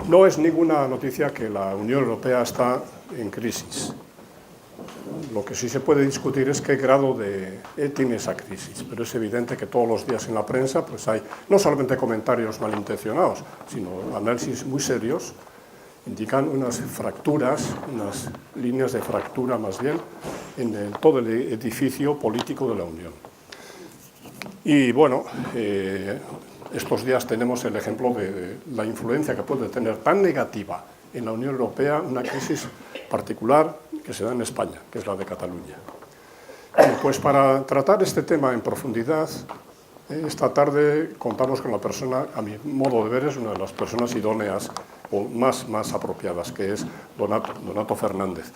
No es ninguna noticia que la Unión Europea está en crisis. Lo que sí se puede discutir es qué grado tiene esa crisis, pero es evidente que todos los días en la prensa pues hay no solamente comentarios malintencionados, sino análisis muy serios, indican unas fracturas, unas líneas de fractura más bien, en todo el edificio político de la Unión. Y bueno, estos días tenemos el ejemplo de la influencia que puede tener tan negativa en la Unión Europea una crisis particular que se da en España, que es la de Cataluña. Pues para tratar este tema en profundidad, esta tarde contamos con la persona, a mi modo de ver, es una de las personas idóneas o más apropiadas, que es Donato Fernández.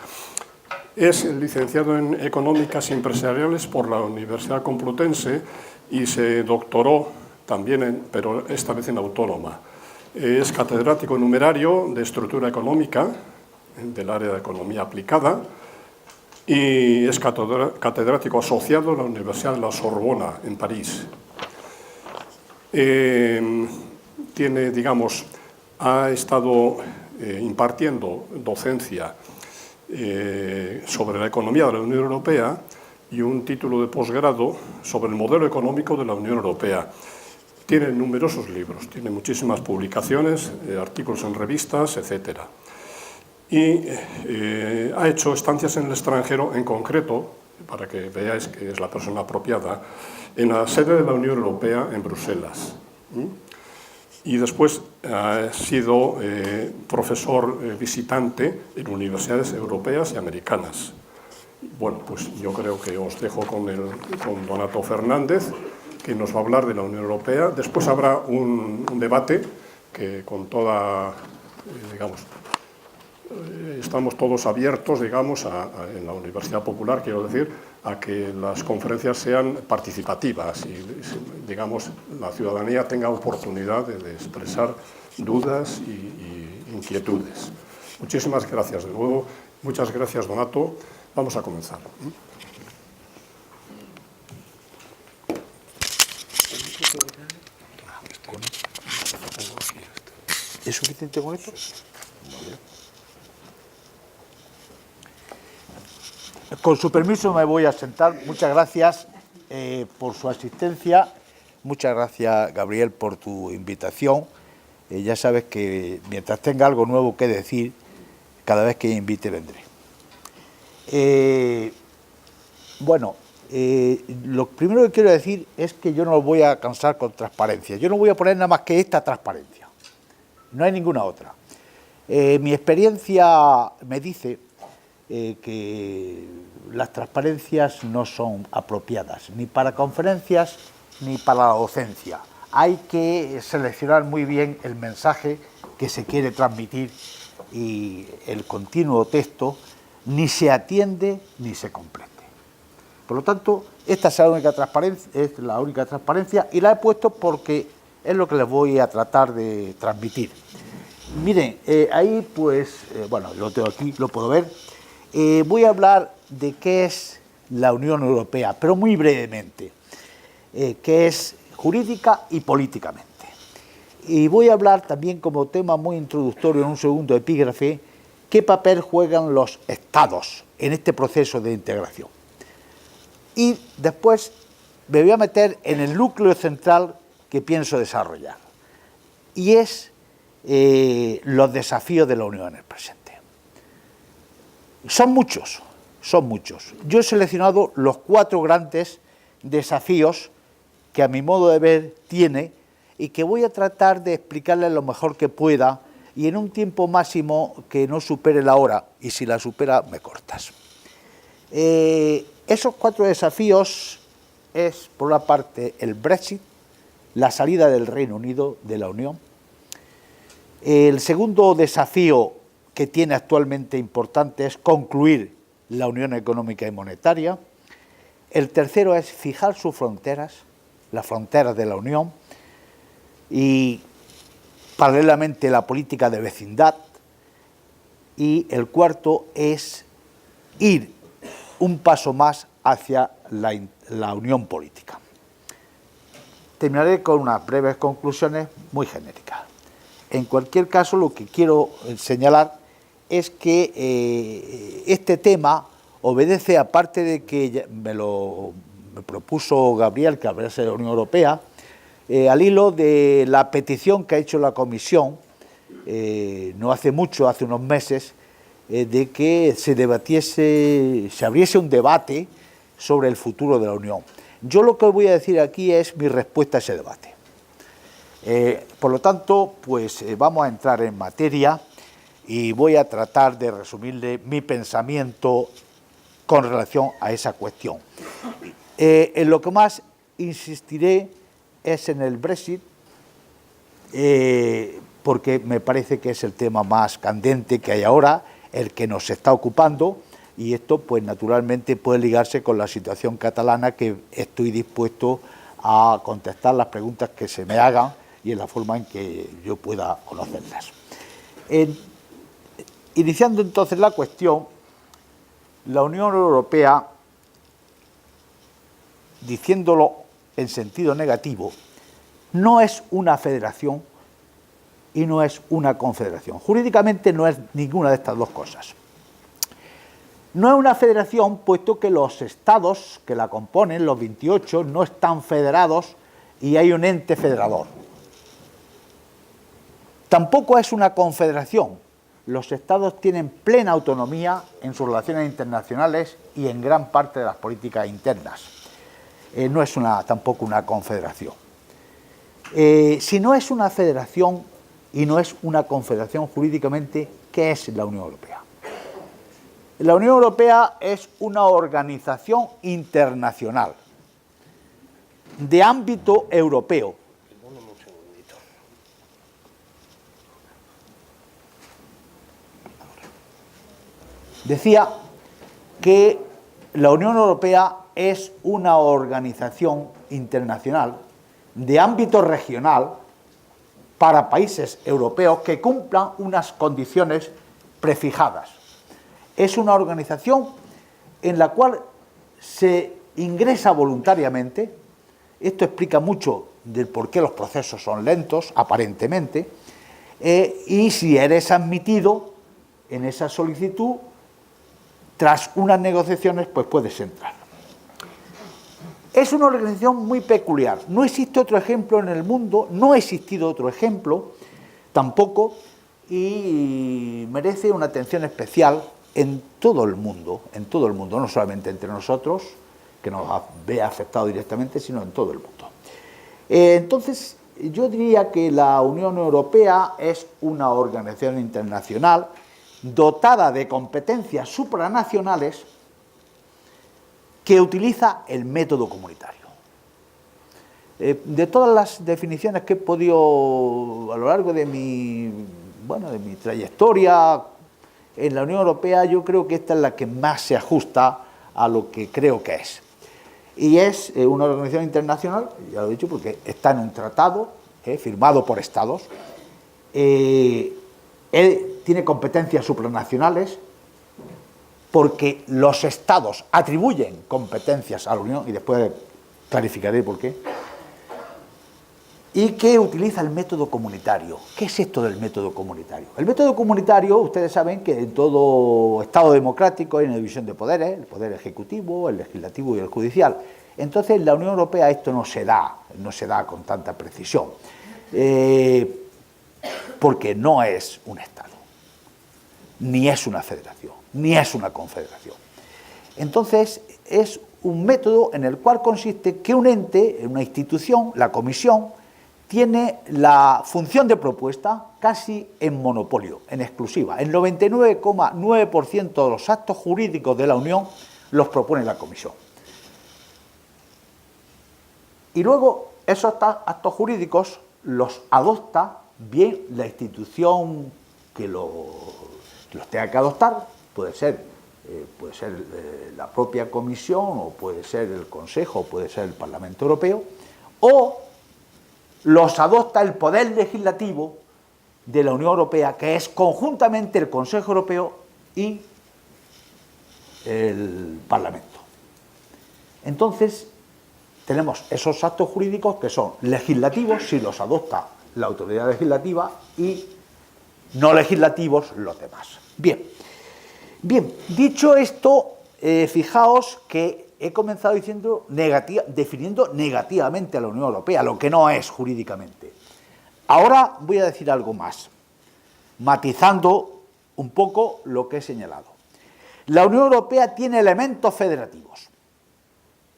Es licenciado en Económicas y Empresariales por la Universidad Complutense y se doctoró también, pero esta vez en Autónoma. Es catedrático numerario de Estructura Económica del área de Economía Aplicada y es catedrático asociado en la Universidad de la Sorbona, en París. Tiene, digamos, ha estado impartiendo docencia sobre la economía de la Unión Europea y un título de posgrado sobre el modelo económico de la Unión Europea. Tiene numerosos libros, tiene muchísimas publicaciones, artículos en revistas, etc. Y ha hecho estancias en el extranjero, en concreto, para que veáis que es la persona apropiada, en la sede de la Unión Europea en Bruselas. Y después ha sido profesor visitante en universidades europeas y americanas. Bueno, pues yo creo que os dejo con Donato Fernández, que nos va a hablar de la Unión Europea. Después habrá un debate que con toda, digamos, estamos todos abiertos, digamos, en la Universidad Popular, quiero decir, a que las conferencias sean participativas y, digamos, la ciudadanía tenga oportunidad de expresar dudas y inquietudes. Muchísimas gracias de nuevo. Muchas gracias, Donato. Vamos a comenzar. ¿Es suficiente con esto? Con su permiso me voy a sentar. Muchas gracias por su asistencia. Muchas gracias, Gabriel, por tu invitación. Ya sabes que mientras tenga algo nuevo que decir, cada vez que invite vendré. Lo primero que quiero decir es que yo no lo voy a cansar con transparencia. Yo no voy a poner nada más que esta transparencia. No hay ninguna otra. Mi experiencia me dice que las transparencias no son apropiadas, ni para conferencias ni para la docencia. Hay que seleccionar muy bien el mensaje que se quiere transmitir y el continuo texto ni se atiende ni se comprende. Por lo tanto, esta es la única transparencia y la he puesto porque es lo que les voy a tratar de transmitir. Miren, ahí pues, lo tengo aquí, lo puedo ver. Voy a hablar de qué es la Unión Europea, pero muy brevemente, qué es jurídica y políticamente. Y voy a hablar también como tema muy introductorio en un segundo epígrafe, qué papel juegan los Estados en este proceso de integración. Y después me voy a meter en el núcleo central que pienso desarrollar, y es los desafíos de la Unión en el presente. Son muchos. Yo he seleccionado los 4 grandes desafíos que a mi modo de ver tiene y que voy a tratar de explicarles lo mejor que pueda y en un tiempo máximo que no supere la hora, y si la supera me cortas. Esos 4 desafíos es, por una parte, el Brexit, la salida del Reino Unido de la Unión. El segundo desafío que tiene actualmente importante es concluir la Unión Económica y Monetaria. El tercero es fijar sus fronteras, las fronteras de la Unión, y paralelamente la política de vecindad. Y el cuarto es ir un paso más hacia la unión política. Terminaré con unas breves conclusiones muy genéricas. En cualquier caso, lo que quiero señalar es que este tema obedece, aparte de que me propuso Gabriel, que hablase de la Unión Europea, al hilo de la petición que ha hecho la Comisión, no hace mucho, hace unos meses, de que se abriese un debate sobre el futuro de la Unión. Yo lo que os voy a decir aquí es mi respuesta a ese debate. Por lo tanto, pues vamos a entrar en materia y voy a tratar de resumirle mi pensamiento con relación a esa cuestión. En lo que más insistiré es en el Brexit, porque me parece que es el tema más candente que hay ahora, el que nos está ocupando, y esto pues naturalmente puede ligarse con la situación catalana, que estoy dispuesto a contestar las preguntas que se me hagan y en la forma en que yo pueda conocerlas. Iniciando entonces la cuestión, la Unión Europea, diciéndolo en sentido negativo, no es una federación y no es una confederación. Jurídicamente no es ninguna de estas dos cosas. No es una federación, puesto que los estados que la componen, los 28, no están federados y hay un ente federador. Tampoco es una confederación. Los estados tienen plena autonomía en sus relaciones internacionales y en gran parte de las políticas internas. No es tampoco una confederación. Si no es una federación y no es una confederación jurídicamente, ¿qué es la Unión Europea? La Unión Europea es una organización internacional de ámbito europeo. Decía que la Unión Europea es una organización internacional de ámbito regional para países europeos que cumplan unas condiciones prefijadas. Es una organización en la cual se ingresa voluntariamente. Esto explica mucho del por qué los procesos son lentos, aparentemente, y si eres admitido en esa solicitud, tras unas negociaciones, pues puedes entrar. Es una organización muy peculiar. No existe otro ejemplo en el mundo, no ha existido otro ejemplo tampoco, y merece una atención especial en todo el mundo, no solamente entre nosotros, que nos ve afectado directamente, sino en todo el mundo. Entonces, yo diría que la Unión Europea es una organización internacional dotada de competencias supranacionales que utiliza el método comunitario. De todas las definiciones que he podido a lo largo de mi trayectoria en la Unión Europea, yo creo que esta es la que más se ajusta a lo que creo que es. Y es una organización internacional, ya lo he dicho, porque está en un tratado firmado por estados. Tiene competencias supranacionales porque los estados atribuyen competencias a la Unión, y después clarificaré por qué, y que utiliza el método comunitario. ¿Qué es esto del método comunitario? El método comunitario, ustedes saben que en todo Estado democrático hay una división de poderes, el poder ejecutivo, el legislativo y el judicial. Entonces, en la Unión Europea esto no se da con tanta precisión, porque no es un Estado, ni es una federación, ni es una confederación. Entonces, es un método en el cual consiste que un ente, una institución, la Comisión, tiene la función de propuesta casi en monopolio, en exclusiva. El 99,9% de los actos jurídicos de la Unión los propone la Comisión. Y luego esos actos jurídicos los adopta bien la institución que los tenga que adoptar, puede ser la propia Comisión, o puede ser el Consejo, o puede ser el Parlamento Europeo, o los adopta el Poder Legislativo de la Unión Europea, que es conjuntamente el Consejo Europeo y el Parlamento. Entonces, tenemos esos actos jurídicos que son legislativos si los adopta la autoridad legislativa y no legislativos los demás. Bien, dicho esto, fijaos que he comenzado diciendo definiendo negativamente a la Unión Europea, lo que no es jurídicamente. Ahora voy a decir algo más, matizando un poco lo que he señalado. La Unión Europea tiene elementos federativos.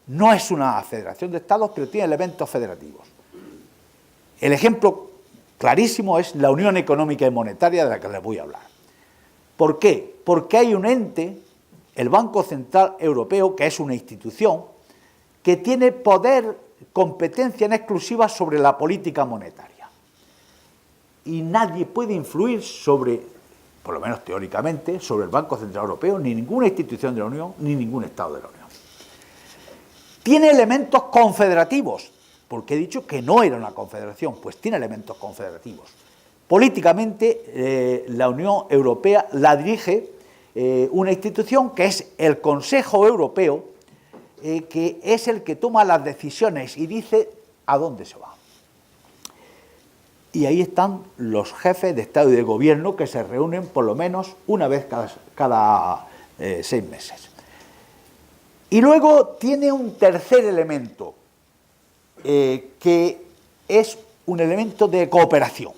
No es una federación de estados, pero tiene elementos federativos. El ejemplo clarísimo es la Unión Económica y Monetaria de la que les voy a hablar. ¿Por qué? Porque hay un ente, el Banco Central Europeo, que es una institución, que tiene poder, competencia en exclusiva sobre la política monetaria. Y nadie puede influir sobre, por lo menos teóricamente, sobre el Banco Central Europeo, ni ninguna institución de la Unión, ni ningún Estado de la Unión. Tiene elementos confederativos, porque he dicho que no era una confederación, pues tiene elementos confederativos. Políticamente, la Unión Europea la dirige una institución que es el Consejo Europeo, que es el que toma las decisiones y dice a dónde se va. Y ahí están los jefes de Estado y de Gobierno que se reúnen por lo menos una vez cada 6 meses. Y luego tiene un tercer elemento, que es un elemento de cooperación.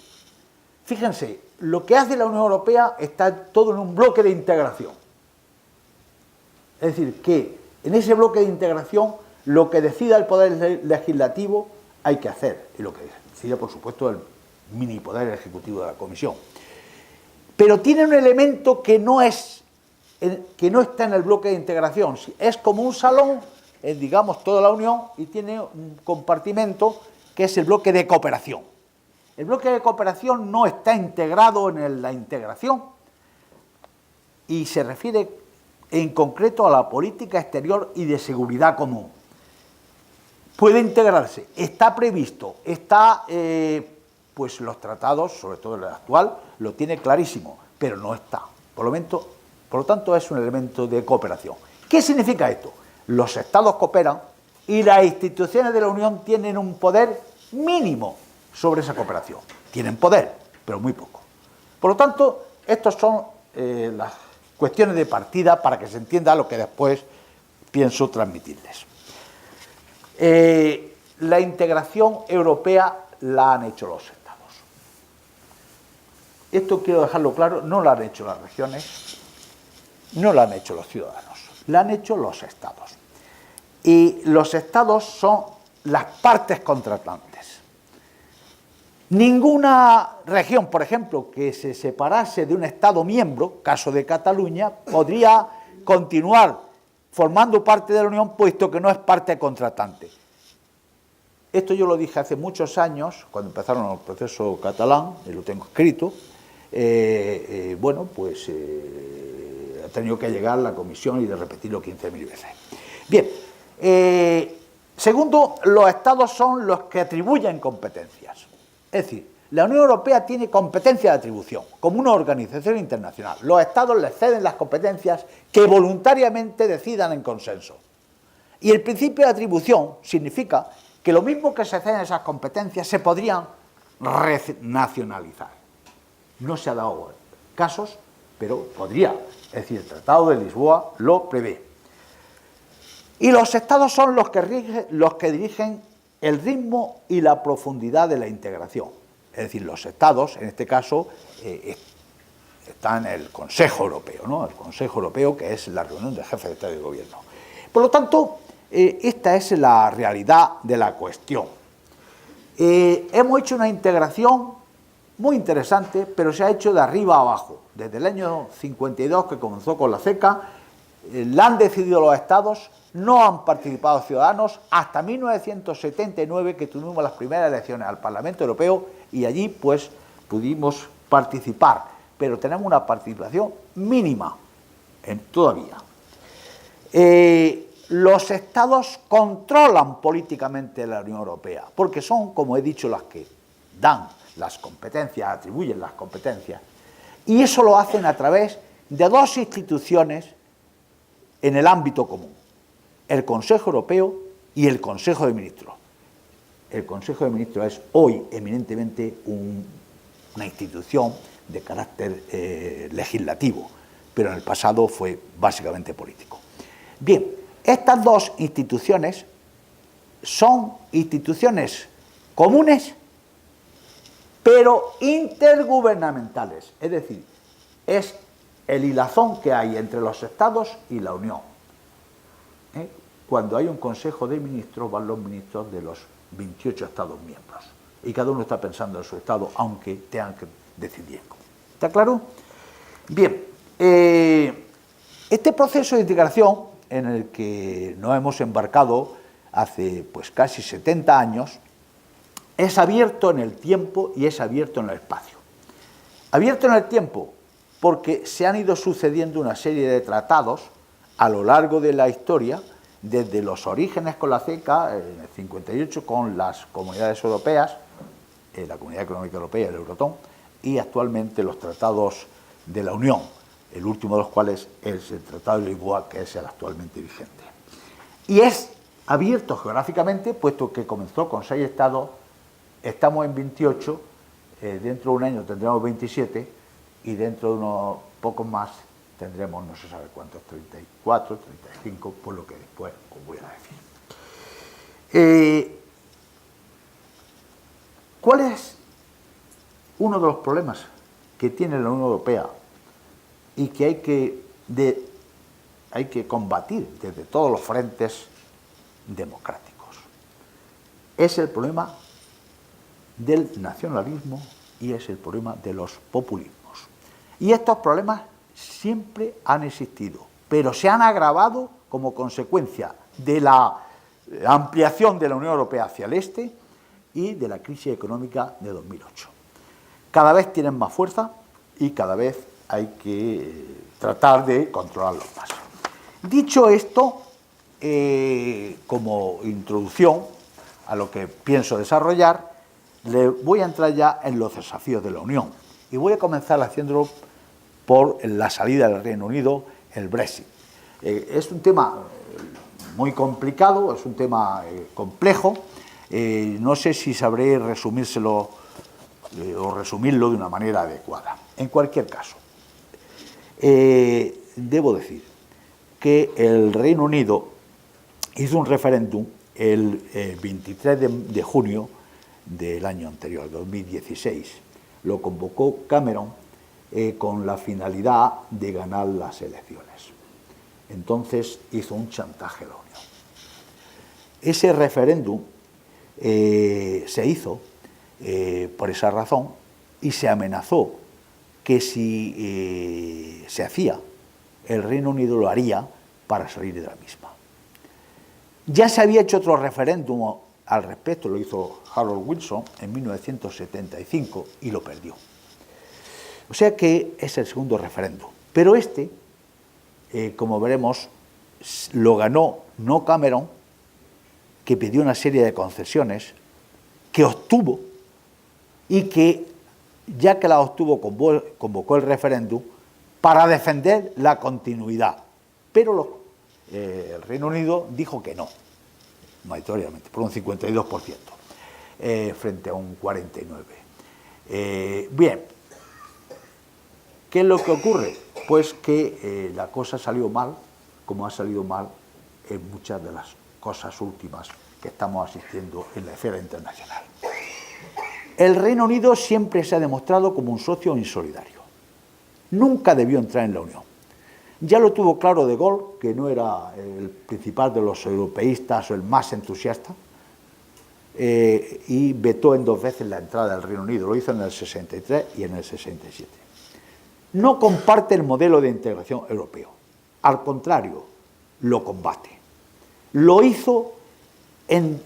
Fíjense, lo que hace la Unión Europea está todo en un bloque de integración. Es decir, que en ese bloque de integración lo que decida el Poder Legislativo hay que hacer, y lo que decida, por supuesto, el mini Poder Ejecutivo de la Comisión. Pero tiene un elemento que no está en el bloque de integración, es como un salón, digamos, toda la Unión, y tiene un compartimento que es el bloque de cooperación. El bloque de cooperación no está integrado en la integración y se refiere en concreto a la política exterior y de seguridad común. Puede integrarse, está previsto, pues los tratados, sobre todo el actual, lo tiene clarísimo, pero no está. Por lo tanto, es un elemento de cooperación. ¿Qué significa esto? Los estados cooperan y las instituciones de la Unión tienen un poder mínimo sobre esa cooperación. Tienen poder, pero muy poco. Por lo tanto, estas son las cuestiones de partida para que se entienda lo que después pienso transmitirles. La integración europea la han hecho los estados. Esto quiero dejarlo claro, no la han hecho las regiones, no la han hecho los ciudadanos, la han hecho los estados. Y los estados son las partes contratantes. Ninguna región, por ejemplo, que se separase de un Estado miembro, caso de Cataluña, podría continuar formando parte de la Unión, puesto que no es parte contratante. Esto yo lo dije hace muchos años, cuando empezaron el proceso catalán, y lo tengo escrito. Bueno, pues ha tenido que llegar la comisión y de repetirlo 15.000 veces. Bien, segundo, los estados son los que atribuyen competencias. Es decir, la Unión Europea tiene competencia de atribución, como una organización internacional. Los estados les ceden las competencias que voluntariamente decidan en consenso. Y el principio de atribución significa que lo mismo que se ceden esas competencias se podrían renacionalizar. No se ha dado casos, pero podría. Es decir, el Tratado de Lisboa lo prevé. Y los estados son los que dirigen el ritmo y la profundidad de la integración. Es decir, los estados, en este caso, están en el Consejo Europeo, ¿no? El Consejo Europeo, que es la reunión de jefes de Estado y de Gobierno. Por lo tanto, esta es la realidad de la cuestión. Hemos hecho una integración muy interesante, pero se ha hecho de arriba a abajo. Desde el año 52, que comenzó con la CECA, la han decidido los estados, no han participado ciudadanos, hasta 1979, que tuvimos las primeras elecciones al Parlamento Europeo, y allí pues pudimos participar, pero tenemos una participación mínima todavía. Los estados controlan políticamente la Unión Europea, porque son, como he dicho, las que dan las competencias, atribuyen las competencias, y eso lo hacen a través de dos instituciones en el ámbito común: el Consejo Europeo y el Consejo de Ministros. el Consejo de Ministros es hoy eminentemente una institución de carácter legislativo, pero en el pasado fue básicamente político. Bien, estas dos instituciones son instituciones comunes, pero intergubernamentales, es decir, es el hilazón que hay entre los Estados y la Unión. Cuando hay un Consejo de Ministros, van los ministros de los 28 Estados miembros, y cada uno está pensando en su Estado, aunque tengan que decidir. ¿Está claro? Bien, este proceso de integración en el que nos hemos embarcado hace pues casi 70 años, es abierto en el tiempo y es abierto en el espacio. Abierto en el tiempo porque se han ido sucediendo una serie de tratados a lo largo de la historia, desde los orígenes con la CECA, en el 58 con las comunidades europeas, la Comunidad Económica Europea, el Eurotón, y actualmente los tratados de la Unión, el último de los cuales es el Tratado de Lisboa, que es el actualmente vigente. Y es abierto geográficamente, puesto que comenzó con 6 estados, estamos en 28, dentro de un año tendremos 27, y dentro de unos pocos más tendremos, no se sabe cuántos, 34, 35, por lo que después os voy a decir. ¿Cuál es uno de los problemas que tiene la Unión Europea y que hay que combatir desde todos los frentes democráticos? Es el problema del nacionalismo y es el problema de los populismos. Y estos problemas siempre han existido, pero se han agravado como consecuencia de la ampliación de la Unión Europea hacia el este y de la crisis económica de 2008. Cada vez tienen más fuerza y cada vez hay que tratar de controlarlos más. Dicho esto, como introducción a lo que pienso desarrollar, le voy a entrar ya en los desafíos de la Unión y voy a comenzar haciéndolo por la salida del Reino Unido, el Brexit. Es un tema muy complicado, es un tema complejo, no sé si sabré resumírselo o resumirlo de una manera adecuada. En cualquier caso, debo decir que el Reino Unido hizo un referéndum el 23 de junio del año anterior, 2016. Lo convocó Cameron con la finalidad de ganar las elecciones. Entonces hizo un chantaje a la Unión. Ese referéndum se hizo por esa razón y se amenazó que si se hacía, el Reino Unido lo haría para salir de la misma. Ya se había hecho otro referéndum al respecto, lo hizo Harold Wilson en 1975 y lo perdió. O sea que es el segundo referéndum. Pero este, como veremos, lo ganó no Cameron, que pidió una serie de concesiones, que obtuvo y que, ya que la obtuvo, convocó el referéndum para defender la continuidad. Pero el Reino Unido dijo que no, mayoritariamente, por un 52%, frente a un 49%. Bien, ¿qué es lo que ocurre? Pues que la cosa salió mal, como ha salido mal en muchas de las cosas últimas que estamos asistiendo en la esfera internacional. El Reino Unido siempre se ha demostrado como un socio insolidario. Nunca debió entrar en la Unión. Ya lo tuvo claro De Gaulle, que no era el principal de los europeístas o el más entusiasta, y vetó en 2 veces la entrada del Reino Unido. Lo hizo en el 63 y en el 67. No comparte el modelo de integración europeo. Al contrario, lo combate. Lo hizo en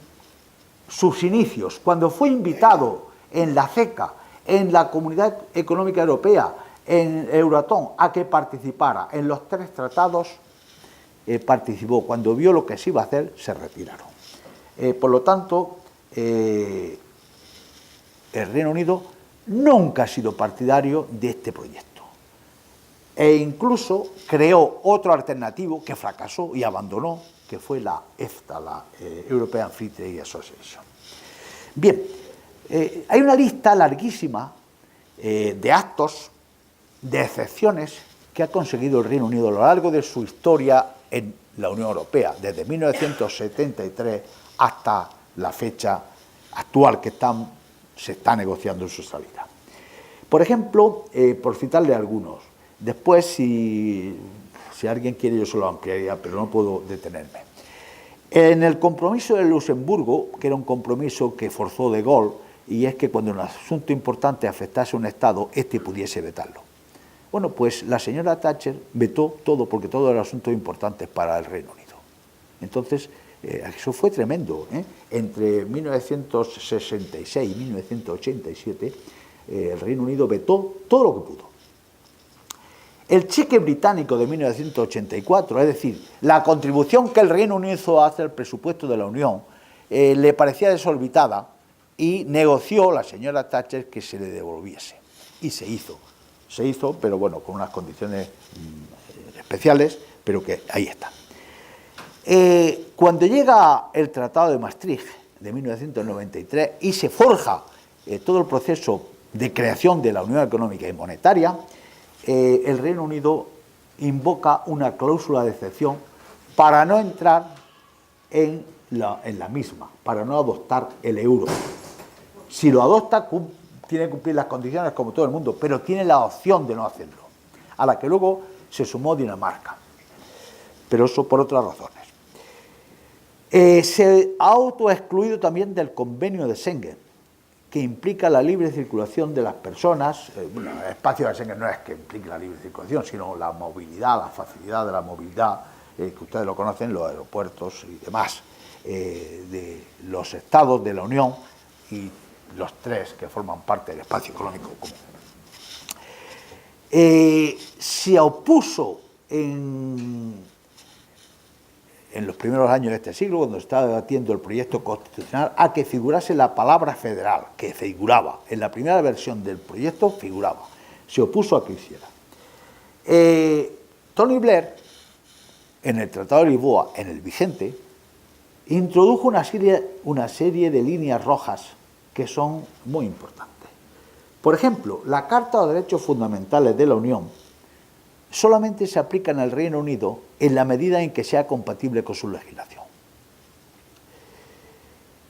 sus inicios, cuando fue invitado en la CECA, en la Comunidad Económica Europea, en Eurotón, a que participara en los 3 tratados, participó. Cuando vio lo que se iba a hacer, se retiraron. Por lo tanto, el Reino Unido nunca ha sido partidario de este proyecto. E incluso creó otro alternativo que fracasó y abandonó, que fue la EFTA, la European Free Trade Association. Bien, hay una lista larguísima de actos, de excepciones que ha conseguido el Reino Unido a lo largo de su historia en la Unión Europea, desde 1973 hasta la fecha actual que se está negociando su salida. Por ejemplo, por citarle algunos, después si alguien quiere yo se lo ampliaría, pero no puedo detenerme. En el compromiso de Luxemburgo, que era un compromiso que forzó De Gaulle, y es que cuando un asunto importante afectase a un Estado, este pudiese vetarlo. Bueno, pues la señora Thatcher vetó todo, porque todo era asuntos importantes para el Reino Unido. Entonces, eso fue tremendo. Entre 1966 y 1987, el Reino Unido vetó todo lo que pudo. El cheque británico de 1984, es decir, la contribución que el Reino Unido hace al presupuesto de la Unión, le parecía desorbitada y negoció la señora Thatcher que se le devolviese. Y se hizo. Se hizo, pero bueno, con unas condiciones especiales, pero que ahí está. Cuando llega el Tratado de Maastricht de 1993 y se forja todo el proceso de creación de la Unión Económica y Monetaria, el Reino Unido invoca una cláusula de excepción para no entrar en la misma, para no adoptar el euro. Si lo adopta, tiene que cumplir las condiciones como todo el mundo, pero tiene la opción de no hacerlo, a la que luego se sumó Dinamarca, pero eso por otras razones. Se ha autoexcluido también del convenio de Schengen, que implica la libre circulación de las personas. Bueno, el espacio de Schengen no es que implique la libre circulación, sino la movilidad, la facilidad de la movilidad, que ustedes lo conocen, los aeropuertos y demás, de los estados de la Unión y los tres que forman parte del espacio económico común. Se opuso en los primeros años de este siglo, cuando se estaba debatiendo el proyecto constitucional, a que figurase la palabra federal, que figuraba, en la primera versión del proyecto figuraba, se opuso a que hiciera. Tony Blair, en el Tratado de Lisboa, en el vigente, introdujo una serie de líneas rojas que son muy importantes. Por ejemplo, la Carta de Derechos Fundamentales de la Unión solamente se aplica en el Reino Unido en la medida en que sea compatible con su legislación.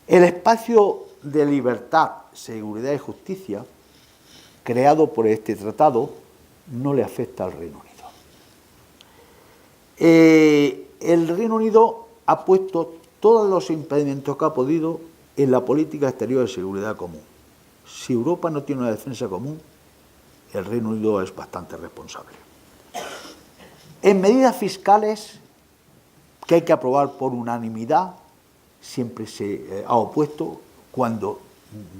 El espacio de libertad, seguridad y justicia creado por este tratado no le afecta al Reino Unido. El Reino Unido ha puesto todos los impedimentos que ha podido en la política exterior de seguridad común. Si Europa no tiene una defensa común, el Reino Unido es bastante responsable. En medidas fiscales que hay que aprobar por unanimidad, siempre se ha opuesto cuando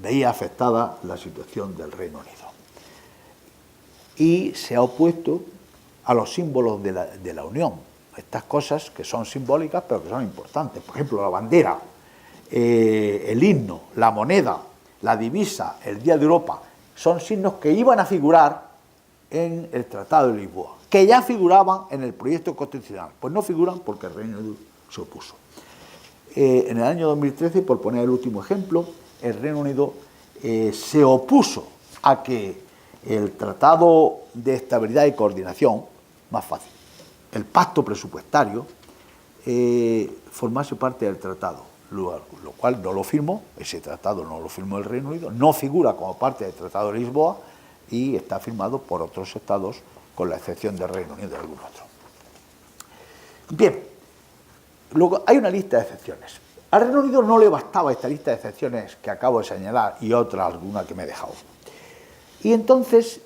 veía afectada la situación del Reino Unido. Y se ha opuesto a los símbolos de la Unión. Estas cosas que son simbólicas pero que son importantes. Por ejemplo, la bandera, el himno, la moneda, la divisa, el Día de Europa, son signos que iban a figurar en el Tratado de Lisboa, que ya figuraban en el proyecto constitucional. Pues no figuran porque el Reino Unido se opuso. En el año 2013, por poner el último ejemplo, el Reino Unido se opuso a que el Tratado de Estabilidad y Coordinación, más fácil, el pacto presupuestario, formase parte del tratado, lo cual no lo firmó, ese tratado no lo firmó el Reino Unido, no figura como parte del Tratado de Lisboa y está firmado por otros estados, con la excepción del Reino Unido y de algún otro. Bien, luego hay una lista de excepciones. Al Reino Unido no le bastaba esta lista de excepciones que acabo de señalar y otra alguna que me he dejado. Y entonces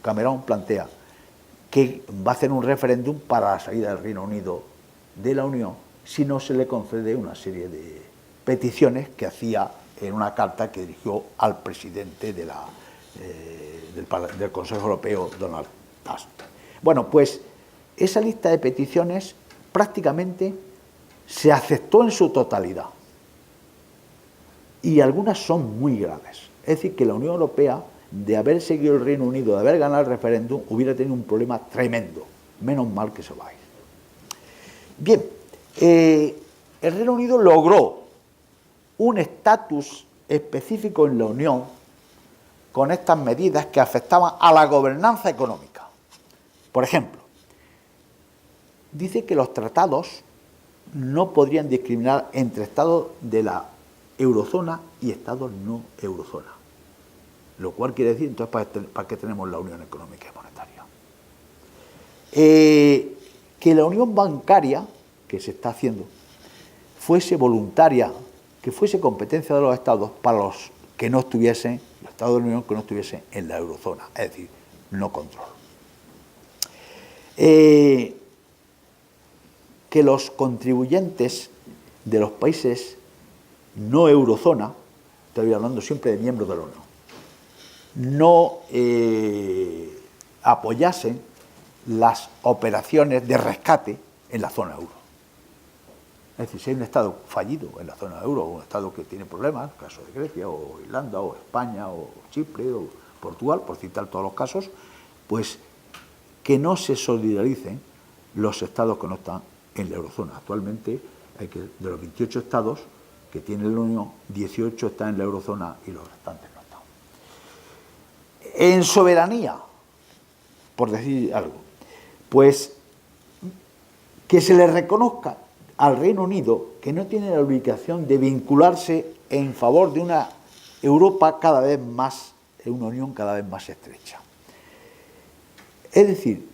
Cameron plantea que va a hacer un referéndum para la salida del Reino Unido de la Unión si no se le concede una serie de peticiones que hacía en una carta que dirigió al presidente del Consejo Europeo, Donald Tusk. Bueno, pues esa lista de peticiones prácticamente se aceptó en su totalidad y algunas son muy graves. Es decir, que la Unión Europea, de haber seguido el Reino Unido, de haber ganado el referéndum, hubiera tenido un problema tremendo. Menos mal que se va a ir. Bien, el Reino Unido logró un estatus específico en la Unión con estas medidas que afectaban a la gobernanza económica. Por ejemplo, dice que los tratados no podrían discriminar entre estados de la eurozona y estados no eurozona. Lo cual quiere decir, entonces, ¿para qué tenemos la Unión Económica y Monetaria? Que la unión bancaria, que se está haciendo, fuese voluntaria, que fuese competencia de los estados para los que no estuviesen, los estados de la Unión que no estuviesen en la eurozona, es decir, no control. Que los contribuyentes de los países no eurozona, estoy hablando siempre de miembros de la Unión, no apoyasen las operaciones de rescate en la zona euro. Es decir, si hay un Estado fallido en la zona euro, o un Estado que tiene problemas, el caso de Grecia, o Irlanda, o España, o Chipre, o Portugal, por citar todos los casos, pues que no se solidaricen los Estados que no están en la eurozona. Actualmente, de los 28 Estados que tiene la Unión, 18 están en la eurozona y los restantes no están. En soberanía, por decir algo, pues que se le reconozca al Reino Unido que no tiene la obligación de vincularse en favor de una Europa cada vez más, una unión cada vez más estrecha. Es decir,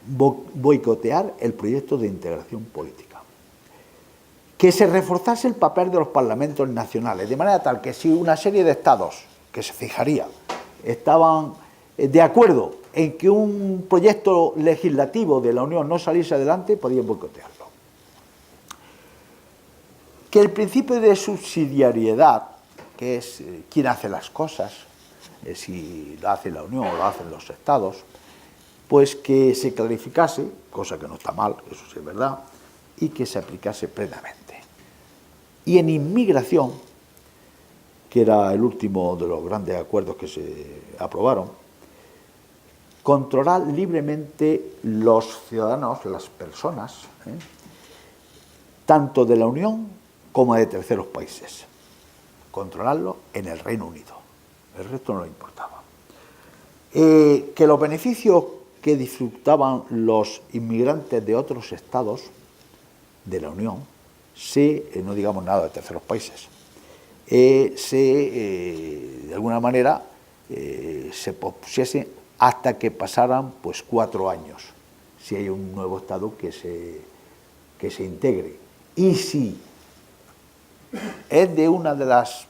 boicotear el proyecto de integración política. Que se reforzase el papel de los parlamentos nacionales, de manera tal que si una serie de estados, que se fijaría, estaban de acuerdo en que un proyecto legislativo de la Unión no saliese adelante, podían boicotearlo. Que el principio de subsidiariedad, que es quién hace las cosas, si lo hace la Unión o lo hacen los estados, pues que se clarificase, cosa que no está mal, eso sí es verdad, y que se aplicase plenamente. Y en inmigración, que era el último de los grandes acuerdos que se aprobaron, controlar libremente los ciudadanos, las personas, tanto de la Unión como de terceros países. Controlarlo en el Reino Unido. El resto no le importaba. Que los beneficios que disfrutaban los inmigrantes de otros estados de la Unión, no digamos nada de terceros países, de alguna manera se pospusiesen hasta que pasaran pues 4 años, si hay un nuevo estado que se integre. Y si es de una de las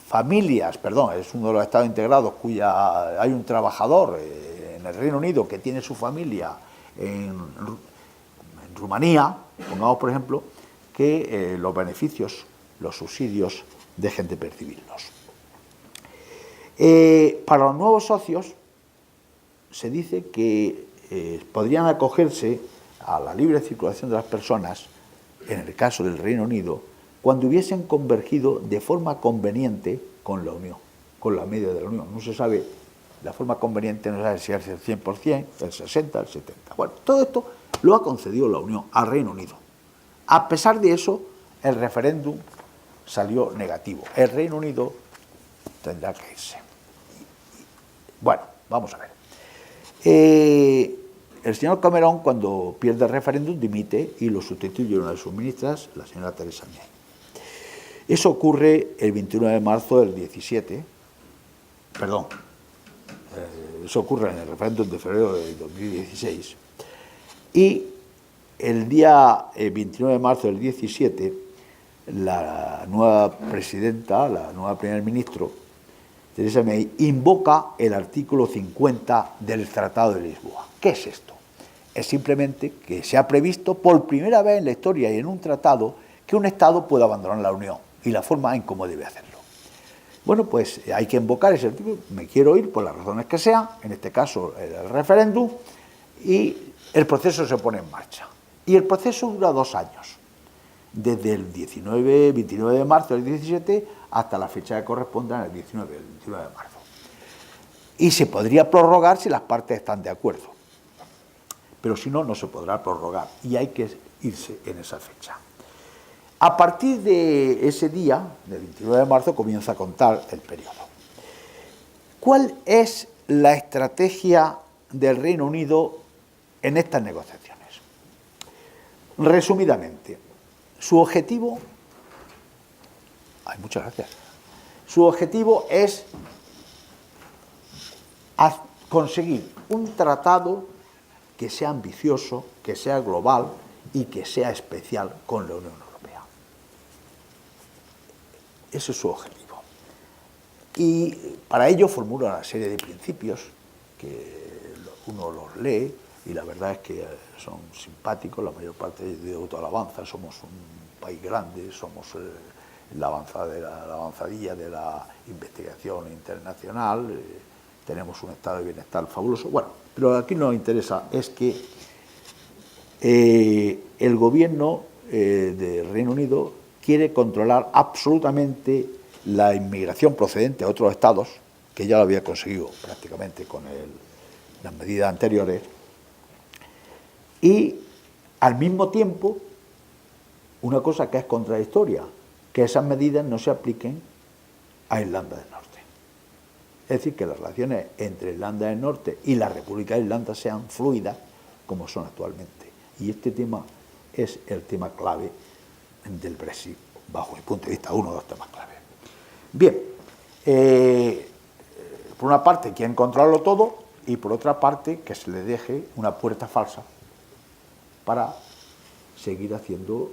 familias, es uno de los estados integrados cuya hay un trabajador en el Reino Unido que tiene su familia en Rumanía, pongamos por ejemplo, que los beneficios, los subsidios, dejen de percibirlos. Para los nuevos socios se dice que podrían acogerse a la libre circulación de las personas, en el caso del Reino Unido, cuando hubiesen convergido de forma conveniente con la Unión, con la media de la Unión. No se sabe, la forma conveniente no se sabe si es el 100%, el 60%, el 70%. Bueno, todo esto lo ha concedido la Unión al Reino Unido. A pesar de eso, el referéndum salió negativo. El Reino Unido tendrá que irse. Bueno, vamos a ver. El señor Cameron, cuando pierde el referéndum, dimite y lo sustituye una de sus ministras, la señora Theresa May. Eso ocurre el 29 de marzo del 17, eso ocurre en el referéndum de febrero de 2016, y el día 29 de marzo del 17, la nueva presidenta, la nueva primer ministro, Theresa May, invoca el artículo 50 del Tratado de Lisboa. ¿Qué es esto? Es simplemente que se ha previsto por primera vez en la historia y en un tratado que un Estado pueda abandonar la Unión y la forma en cómo debe hacerlo. Bueno, pues hay que invocar ese artículo, me quiero ir por las razones que sean, en este caso el referéndum, y el proceso se pone en marcha. Y el proceso dura 2 años, desde el 29 de marzo del 17 hasta la fecha que corresponda, el 29 de marzo. Y se podría prorrogar si las partes están de acuerdo. Pero si no, no se podrá prorrogar y hay que irse en esa fecha. A partir de ese día, del 29 de marzo, comienza a contar el periodo. ¿Cuál es la estrategia del Reino Unido en estas negociaciones? Resumidamente, su objetivo... muchas gracias. Su objetivo es conseguir un tratado que sea ambicioso, que sea global y que sea especial con la Unión Europea. Ese es su objetivo. Y para ello formula una serie de principios que uno los lee y la verdad es que son simpáticos. La mayor parte de autoalabanza, somos un país grande, somos la avanzadilla de la investigación internacional, tenemos un estado de bienestar fabuloso. Bueno, pero aquí nos interesa es que el gobierno del Reino Unido quiere controlar absolutamente la inmigración procedente de otros estados, que ya lo había conseguido prácticamente con las medidas anteriores, y al mismo tiempo una cosa que es contradictoria, que esas medidas no se apliquen a Irlanda del Norte. Es decir, que las relaciones entre Irlanda del Norte y la República de Irlanda sean fluidas como son actualmente. Y este tema es el tema clave del Brexit, bajo mi punto de vista, uno de los temas clave. Bien, por una parte quieren controlarlo todo y por otra parte que se le deje una puerta falsa para seguir haciendo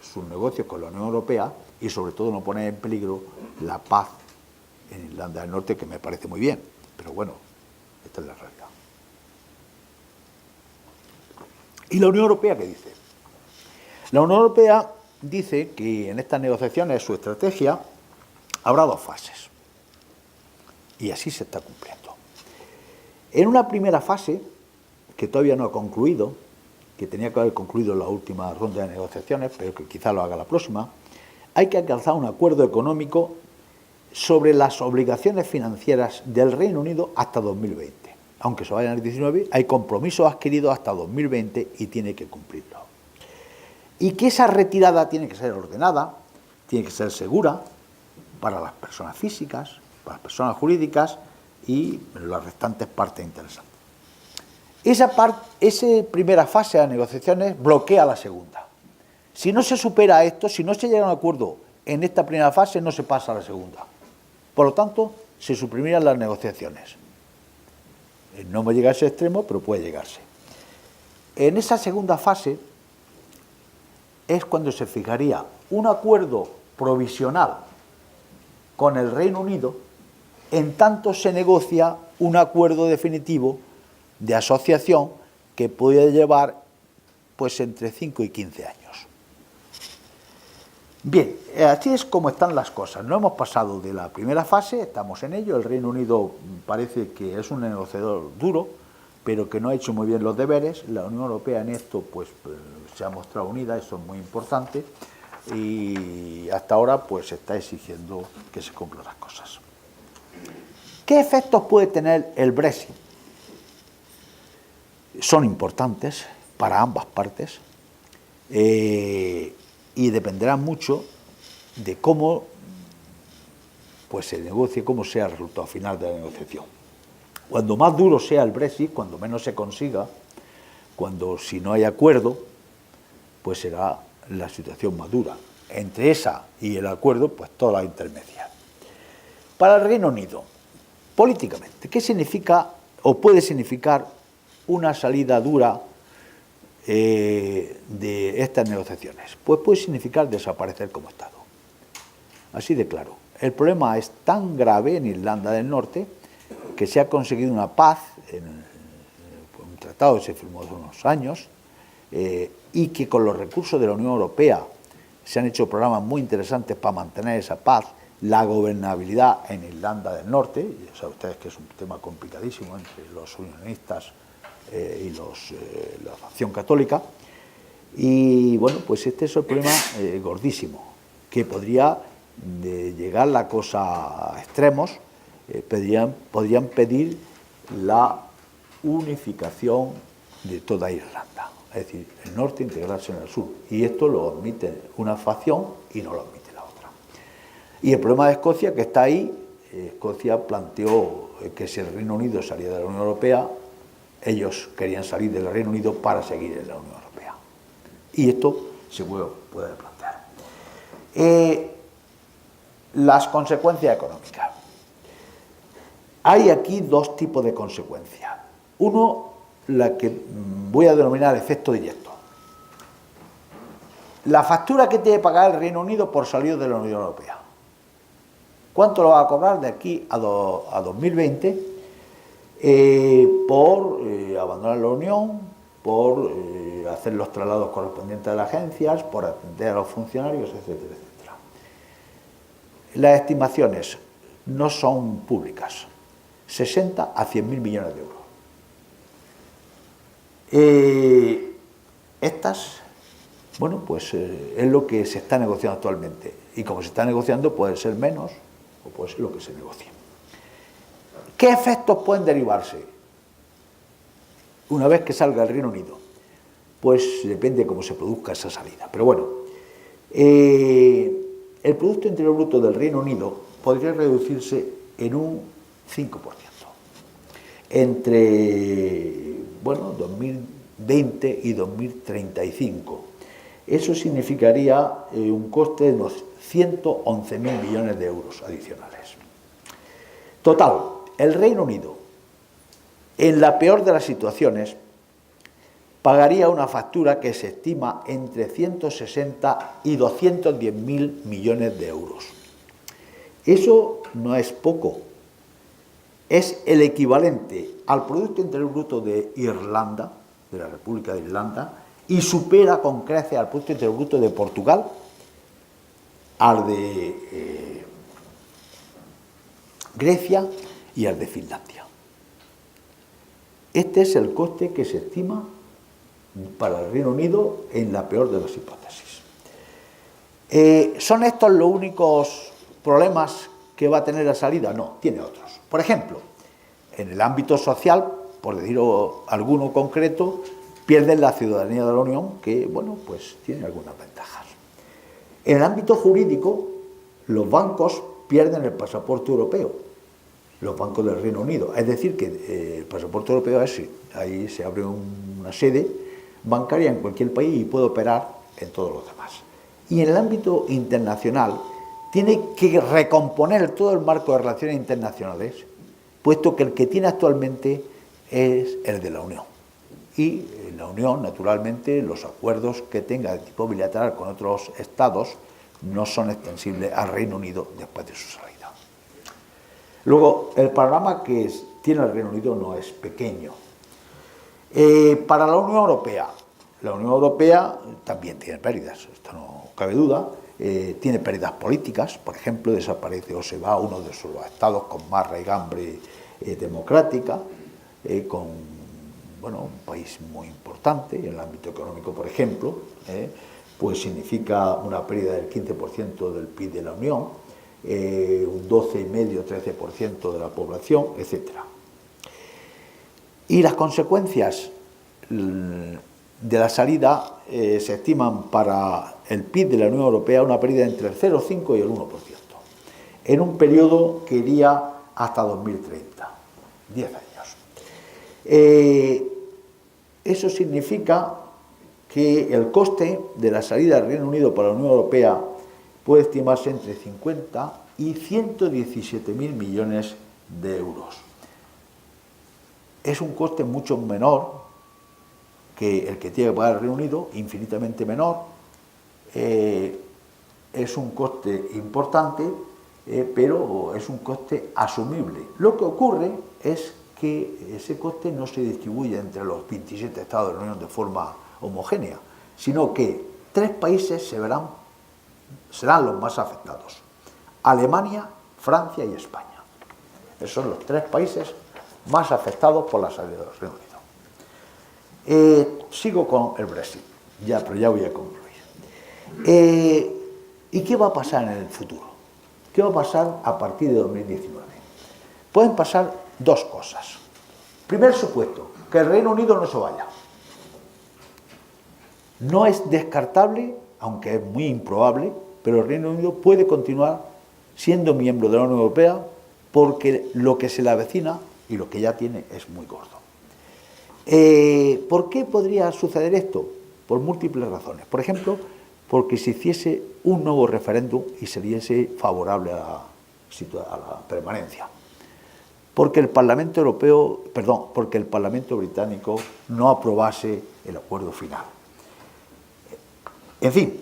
sus negocios con la Unión Europea y sobre todo no poner en peligro la paz en Irlanda del Norte, que me parece muy bien, pero bueno, esta es la realidad. ¿Y la Unión Europea qué dice? La Unión Europea dice que en estas negociaciones su estrategia habrá dos fases y así se está cumpliendo. En una primera fase, que todavía no ha concluido, que tenía que haber concluido en la última ronda de negociaciones, pero que quizá lo haga la próxima, hay que alcanzar un acuerdo económico sobre las obligaciones financieras del Reino Unido hasta 2020. Aunque se vayan al 19, hay compromisos adquiridos hasta 2020 y tiene que cumplirlos. Y que esa retirada tiene que ser ordenada, tiene que ser segura para las personas físicas, para las personas jurídicas y las restantes partes interesantes. Esa primera fase de las negociaciones bloquea la segunda. Si no se supera esto, si no se llega a un acuerdo en esta primera fase, no se pasa a la segunda. Por lo tanto, se suprimirían las negociaciones. No me llega a ese extremo, pero puede llegarse. En esa segunda fase es cuando se fijaría un acuerdo provisional con el Reino Unido, en tanto se negocia un acuerdo definitivo de asociación que puede llevar pues entre 5 y 15 años. Bien, así es como están las cosas. No hemos pasado de la primera fase, estamos en ello. El Reino Unido parece que es un negociador duro, pero que no ha hecho muy bien los deberes. La Unión Europea en esto pues se ha mostrado unida, eso es muy importante, y hasta ahora pues se está exigiendo que se cumplan las cosas. ¿Qué efectos puede tener el Brexit? Son importantes para ambas partes y dependerán mucho de cómo pues se negocie, cómo sea el resultado final de la negociación. Cuando más duro sea el Brexit, cuando menos se consiga, si no hay acuerdo, pues será la situación más dura. Entre esa y el acuerdo, pues toda la intermedia. Para el Reino Unido, políticamente, ¿qué significa o puede significar una salida dura de estas negociaciones? Pues puede significar desaparecer como Estado. Así de claro. El problema es tan grave en Irlanda del Norte que se ha conseguido una paz, un tratado que se firmó hace unos años, y que con los recursos de la Unión Europea se han hecho programas muy interesantes para mantener esa paz, la gobernabilidad en Irlanda del Norte. Ya saben ustedes que es un tema complicadísimo entre los unionistas y la facción católica, y bueno, pues este es el problema gordísimo, que podría llegar la cosa a extremos. Podrían pedir la unificación de toda Irlanda. es decir, el norte integrarse en el sur. Y esto lo admite una facción y no lo admite la otra. Y el problema de Escocia, que está ahí, Escocia planteó que si el Reino Unido salía de la Unión Europea, ellos querían salir del Reino Unido para seguir en la Unión Europea. Y esto se puede plantear. Las consecuencias económicas. Hay aquí dos tipos de consecuencias. Uno, la que voy a denominar efecto directo. La factura que tiene que pagar el Reino Unido por salir de la Unión Europea. ¿Cuánto lo va a cobrar de aquí a 2020 por abandonar la Unión, por hacer los traslados correspondientes a las agencias, por atender a los funcionarios, etcétera, etcétera? Las estimaciones no son públicas. 60 a 100.000 millones de euros. Estas, bueno, pues es lo que se está negociando actualmente. Y como se está negociando, puede ser menos o puede ser lo que se negocie. ¿Qué efectos pueden derivarse una vez que salga el Reino Unido? Pues depende de cómo se produzca esa salida. Pero bueno, el Producto Interior Bruto del Reino Unido podría reducirse en un 5%. Entre, bueno, 2020 y 2035. Eso significaría un coste de unos 111.000 millones de euros adicionales. Total, el Reino Unido, en la peor de las situaciones, pagaría una factura que se estima entre 160 y 210.000 millones de euros. Eso no es poco. Es el equivalente al Producto Interior Bruto de Irlanda, de la República de Irlanda, y supera con creces al Producto Interior Bruto de Portugal, al de Grecia y al de Finlandia. Este es el coste que se estima para el Reino Unido en la peor de las hipótesis. ¿Son estos los únicos problemas que va a tener la salida? No, tiene otros. Por ejemplo, en el ámbito social, por decir alguno concreto, pierden la ciudadanía de la Unión, que, bueno, pues tiene algunas ventajas. En el ámbito jurídico, los bancos pierden el pasaporte europeo, los bancos del Reino Unido. Es decir, que el pasaporte europeo es, ahí se abre una sede bancaria en cualquier país y puede operar en todos los demás. Y en el ámbito internacional, tiene que recomponer todo el marco de relaciones internacionales, puesto que el que tiene actualmente es el de la Unión. Y la Unión, naturalmente, los acuerdos que tenga de tipo bilateral con otros estados no son extensibles al Reino Unido después de su salida. Luego, el panorama que tiene el Reino Unido no es pequeño. Para la Unión Europea también tiene pérdidas, esto no cabe duda. Tiene pérdidas políticas, por ejemplo, desaparece o se va uno de sus estados con más raigambre democrática, con, bueno, un país muy importante en el ámbito económico, por ejemplo, pues significa una pérdida del 15% del PIB de la Unión, un 12,5-13% de la población, etc. Y las consecuencias de la salida se estiman para el PIB de la Unión Europea una pérdida entre el 0,5 y el 1%, en un periodo que iría hasta 2030, 10 años. Eso significa que el coste de la salida del Reino Unido para la Unión Europea puede estimarse entre 50 y 117.000 millones de euros. Es un coste mucho menor que el que tiene que pagar el Reino Unido, infinitamente menor. Es un coste importante, pero es un coste asumible. Lo que ocurre es que ese coste no se distribuye entre los 27 estados de la Unión de forma homogénea, sino que 3 países serán los más afectados: Alemania, Francia y España. Esos son los 3 países más afectados por la salida del Reino Unido. Sigo con el Brexit, pero ya voy a concluir. ¿Y qué va a pasar en el futuro? ¿Qué va a pasar a partir de 2019? Pueden pasar 2 cosas. Primer supuesto, que el Reino Unido no se vaya. No es descartable, aunque es muy improbable, pero el Reino Unido puede continuar siendo miembro de la Unión Europea porque lo que se le avecina y lo que ya tiene es muy gordo. ¿Por qué podría suceder esto? Por múltiples razones. Por ejemplo, porque se hiciese un nuevo referéndum y se diese favorable a la permanencia. Porque el Parlamento porque el Parlamento británico no aprobase el acuerdo final. En fin,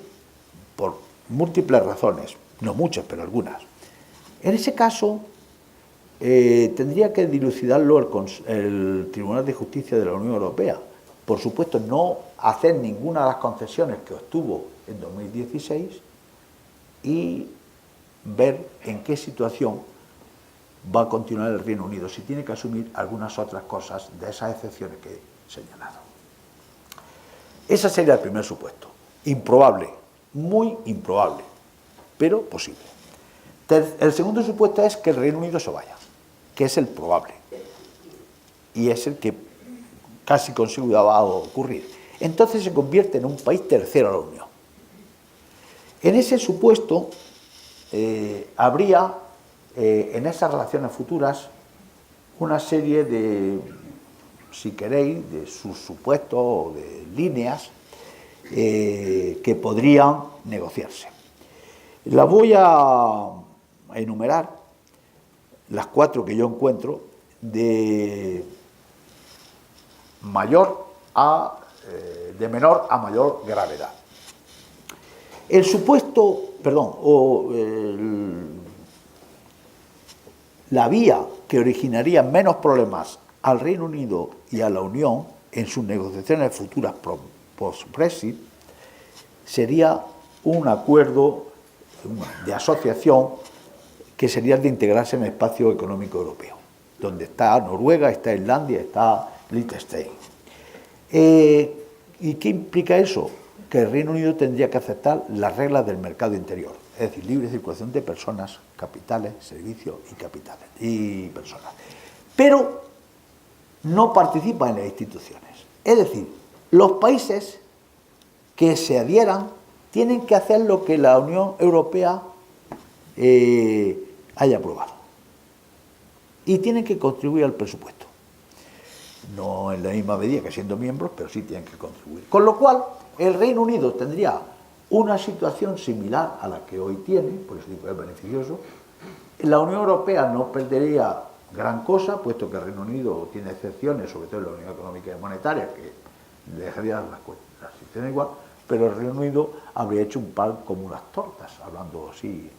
por múltiples razones, no muchas, pero algunas. En ese caso, tendría que dilucidarlo el Tribunal de Justicia de la Unión Europea. Por supuesto, no hacer ninguna de las concesiones que obtuvo en 2016 y ver en qué situación va a continuar el Reino Unido, si tiene que asumir algunas otras cosas de esas excepciones que he señalado. Ese sería el primer supuesto. Improbable, muy improbable, pero posible. El segundo supuesto es que el Reino Unido se vaya, que es el probable, y es el que casi consigo va a ocurrir. Entonces se convierte en un país tercero a la Unión. En ese supuesto habría en esas relaciones futuras una serie de, si queréis, de sus supuestos o de líneas que podrían negociarse. Las voy a enumerar, las 4 que yo encuentro, de menor a mayor gravedad. El supuesto, la vía que originaría menos problemas al Reino Unido y a la Unión en sus negociaciones futuras post-Brexit sería un acuerdo de asociación que sería el de integrarse en el espacio económico europeo, donde está Noruega, está Islandia, está Liechtenstein. ¿Y qué implica eso? Que el Reino Unido tendría que aceptar las reglas del mercado interior, es decir, libre circulación de personas, capitales, servicios y personas. Pero no participa en las instituciones. Es decir, los países que se adhieran tienen que hacer lo que la Unión Europea haya aprobado. Y tienen que contribuir al presupuesto. No en la misma medida que siendo miembros, pero sí tienen que contribuir. Con lo cual, el Reino Unido tendría una situación similar a la que hoy tiene, por eso digo, es beneficioso. La Unión Europea no perdería gran cosa, puesto que el Reino Unido tiene excepciones, sobre todo en la Unión Económica y Monetaria, que le dejaría la situación igual, pero el Reino Unido habría hecho un pan como unas tortas, hablando así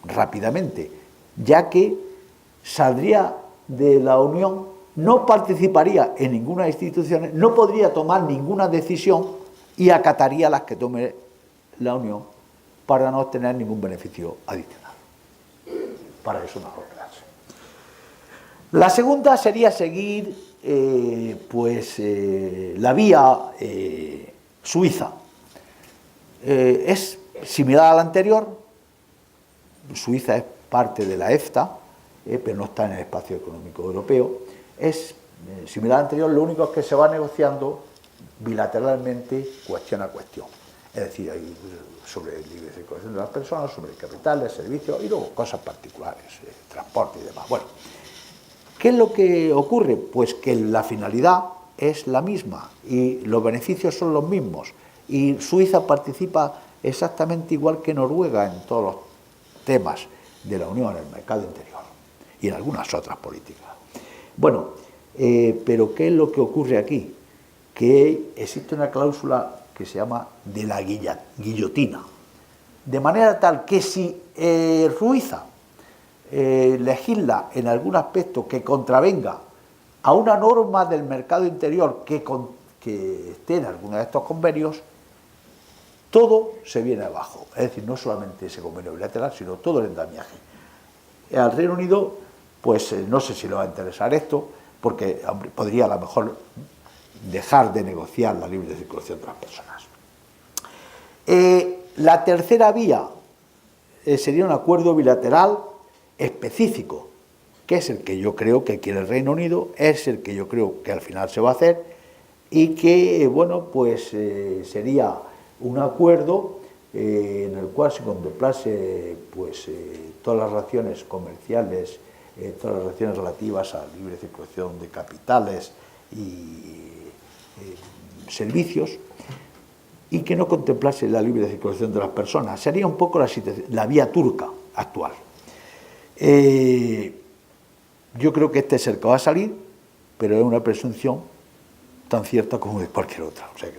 rápidamente, ya que saldría de la Unión, no participaría en ninguna institución, no podría tomar ninguna decisión y acataría las que tome la Unión para no obtener ningún beneficio adicional. Para eso mejor quedarse. La segunda sería seguir la vía suiza. Es similar a la anterior. Suiza es parte de la EFTA, pero no está en el espacio económico europeo. Es similar a la anterior, lo único es que se va negociando bilateralmente cuestión a cuestión. Es decir, hay sobre libre circulación de las personas, sobre capitales, servicios y luego cosas particulares, transporte y demás. Bueno, ¿qué es lo que ocurre? Pues que la finalidad es la misma y los beneficios son los mismos. Y Suiza participa exactamente igual que Noruega en todos los temas de la Unión en el mercado interior y en algunas otras políticas. Bueno, pero ¿qué es lo que ocurre aquí? Que existe una cláusula que se llama de la guillotina, de manera tal que si Suiza legisla en algún aspecto que contravenga a una norma del mercado interior que esté en alguno de estos convenios, todo se viene abajo. Es decir, no solamente ese convenio bilateral, sino todo el andamiaje. Al Reino Unido, pues no sé si le va a interesar esto, porque podría a lo mejor dejar de negociar la libre circulación de las personas. La tercera vía sería un acuerdo bilateral específico, que es el que yo creo que quiere el Reino Unido, es el que yo creo que al final se va a hacer, y que, bueno, pues sería un acuerdo en el cual se contemplase pues, todas las relaciones comerciales, todas las relaciones relativas a libre circulación de capitales y servicios, y que no contemplase la libre circulación de las personas. Sería un poco la vía turca actual. Yo creo que este es el que va a salir, pero es una presunción tan cierta como de cualquier otra. O sea que...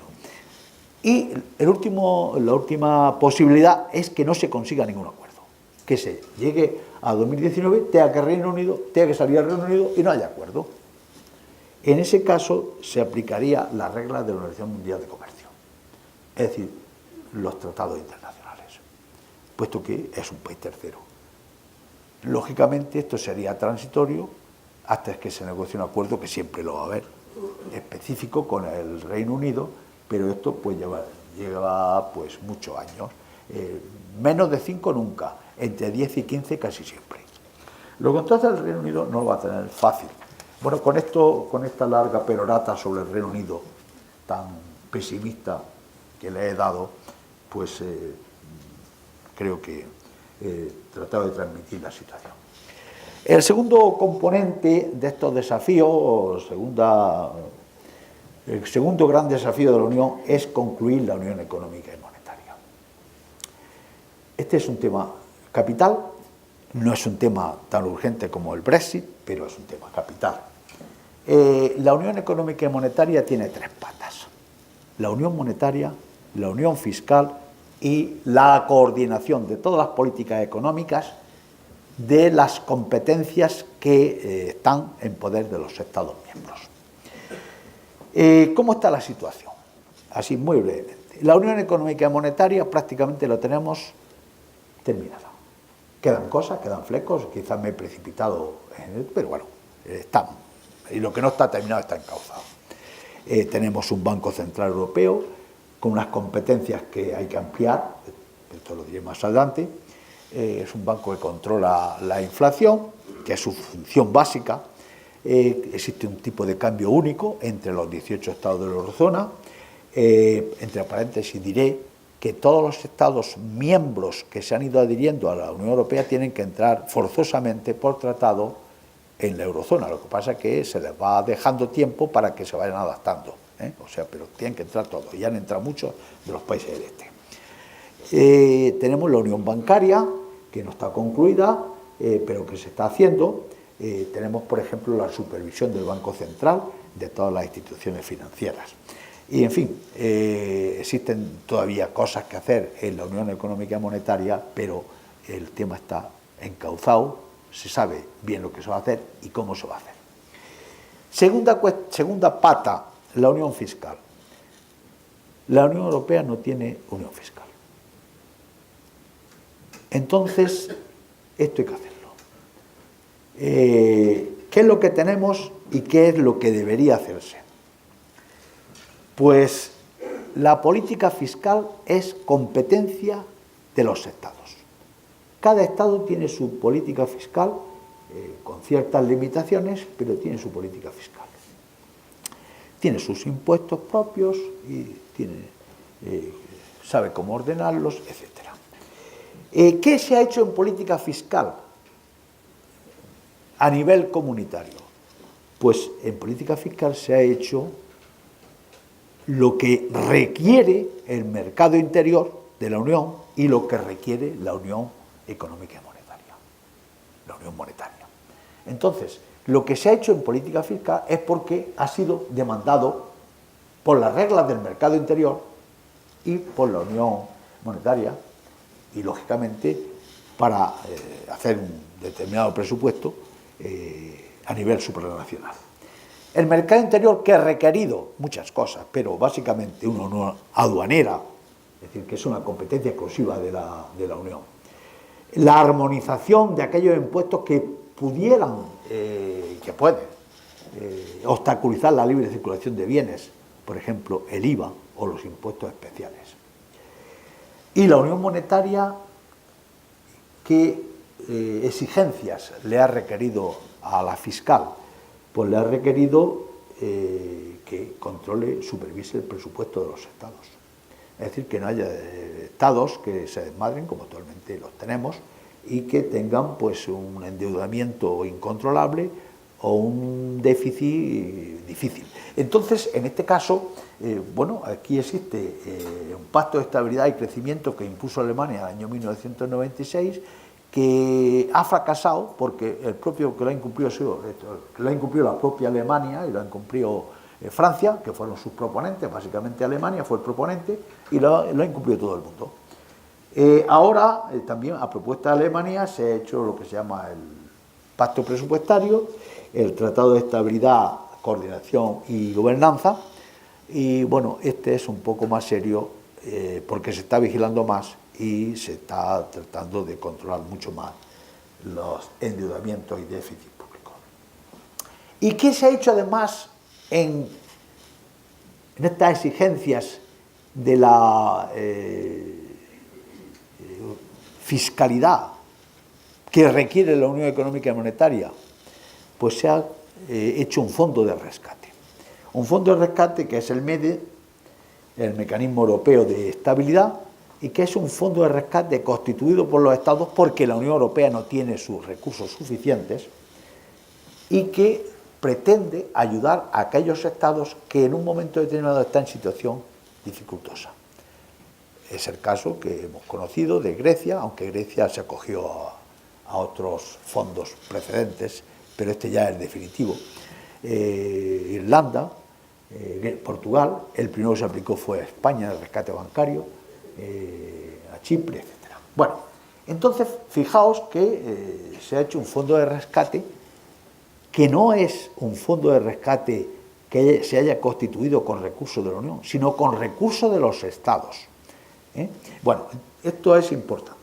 Y la última posibilidad es que no se consiga ningún acuerdo, que se llegue a 2019, tenga que salir el Reino Unido y no haya acuerdo. En ese caso se aplicaría la regla de la Organización Mundial de Comercio, es decir, los tratados internacionales, puesto que es un país tercero. Lógicamente esto sería transitorio hasta que se negocie un acuerdo, que siempre lo va a haber, específico con el Reino Unido, pero esto pues lleva pues muchos años, menos de 5 nunca, entre 10 y 15 casi siempre. Lo que entonces el Reino Unido no lo va a tener fácil. Bueno, con esta larga perorata sobre el Reino Unido tan pesimista que le he dado, pues creo que he tratado de transmitir la situación. El segundo componente de estos desafíos, el segundo gran desafío de la Unión es concluir la Unión Económica y Monetaria. Este es un tema capital, no es un tema tan urgente como el Brexit, pero es un tema capital. La Unión Económica y Monetaria tiene 3 patas: la Unión Monetaria, la Unión Fiscal y la coordinación de todas las políticas económicas de las competencias que están en poder de los Estados miembros. ¿Cómo está la situación? Así, muy brevemente. La Unión Económica y Monetaria prácticamente la tenemos terminada. Quedan cosas, quedan flecos, quizás me he precipitado en él, pero bueno, estamos. Y lo que no está terminado está encauzado. Tenemos un Banco Central Europeo con unas competencias que hay que ampliar, esto lo diré más adelante. Es un banco que controla la inflación, que es su función básica. Existe un tipo de cambio único entre los 18 estados de la eurozona. Entre paréntesis diré que todos los estados miembros que se han ido adhiriendo a la Unión Europea tienen que entrar forzosamente por tratado en la eurozona. Lo que pasa es que se les va dejando tiempo para que se vayan adaptando, o sea, pero tienen que entrar todos, y han entrado muchos de los países del este. Tenemos la unión bancaria, que no está concluida, pero que se está haciendo. Tenemos, por ejemplo, la supervisión del Banco Central de todas las instituciones financieras. Y, en fin, existen todavía cosas que hacer en la Unión Económica y Monetaria, pero el tema está encauzado, se sabe bien lo que se va a hacer y cómo se va a hacer. Segunda pata, la unión fiscal. La Unión Europea no tiene unión fiscal. Entonces, esto hay que hacerlo. ¿Qué es lo que tenemos y qué es lo que debería hacerse? Pues la política fiscal es competencia de los estados. Cada estado tiene su política fiscal, con ciertas limitaciones, pero tiene su política fiscal. Tiene sus impuestos propios y sabe cómo ordenarlos, etc. ¿Qué se ha hecho en política fiscal a nivel comunitario? Pues en política fiscal se ha hecho lo que requiere el mercado interior de la Unión y lo que requiere la Unión Económica y Monetaria, la Unión Monetaria. Entonces, lo que se ha hecho en política fiscal es porque ha sido demandado por las reglas del mercado interior y por la Unión Monetaria, y lógicamente para hacer un determinado presupuesto a nivel supranacional. El mercado interior, que ha requerido muchas cosas, pero básicamente una unión aduanera, es decir, que es una competencia exclusiva de la Unión. La armonización de aquellos impuestos que pudieran, que pueden, obstaculizar la libre circulación de bienes, por ejemplo, el IVA o los impuestos especiales. Y la Unión Monetaria, ¿qué exigencias le ha requerido a la fiscal? Pues le ha requerido que controle, supervise el presupuesto de los estados. Es decir, que no haya estados que se desmadren, como actualmente los tenemos, y que tengan pues un endeudamiento incontrolable o un déficit difícil. Entonces, en este caso, bueno, aquí existe un pacto de estabilidad y crecimiento que impuso Alemania en el año 1996, que ha fracasado porque el propio que lo ha incumplido la propia Alemania y lo ha incumplido Francia, que fueron sus proponentes, básicamente Alemania fue el proponente, y lo ha incumplido todo el mundo. Ahora, también a propuesta de Alemania, se ha hecho lo que se llama el pacto presupuestario, el Tratado de Estabilidad, Coordinación y Gobernanza, y bueno, este es un poco más serio porque se está vigilando más y se está tratando de controlar mucho más los endeudamientos y déficit público. ¿Y qué se ha hecho además en estas exigencias de la fiscalidad que requiere la Unión Económica y Monetaria? Pues se ha hecho un fondo de rescate. Un fondo de rescate que es el MEDE, el Mecanismo Europeo de Estabilidad, y que es un fondo de rescate constituido por los estados porque la Unión Europea no tiene sus recursos suficientes y que pretende ayudar a aquellos estados que en un momento determinado están en situación dificultosa. Es el caso que hemos conocido de Grecia, aunque Grecia se acogió a otros fondos precedentes, pero este ya es definitivo. Irlanda, Portugal, el primero que se aplicó fue a España, el rescate bancario, a Chipre, etc. Bueno, entonces fijaos que se ha hecho un fondo de rescate que no es un fondo de rescate que se haya constituido con recursos de la Unión, sino con recursos de los estados. Bueno, esto es importante.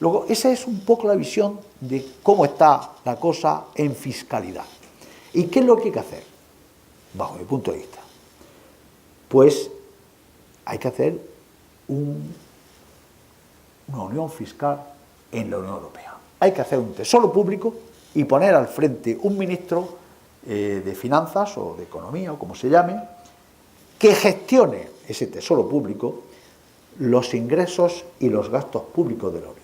Luego, esa es un poco la visión de cómo está la cosa en fiscalidad. ¿Y qué es lo que hay que hacer? Bajo mi punto de vista. Pues hay que hacer una unión fiscal en la Unión Europea. Hay que hacer un tesoro público y poner al frente un ministro de finanzas o de economía o como se llame, que gestione ese tesoro público, los ingresos y los gastos públicos de la Unión.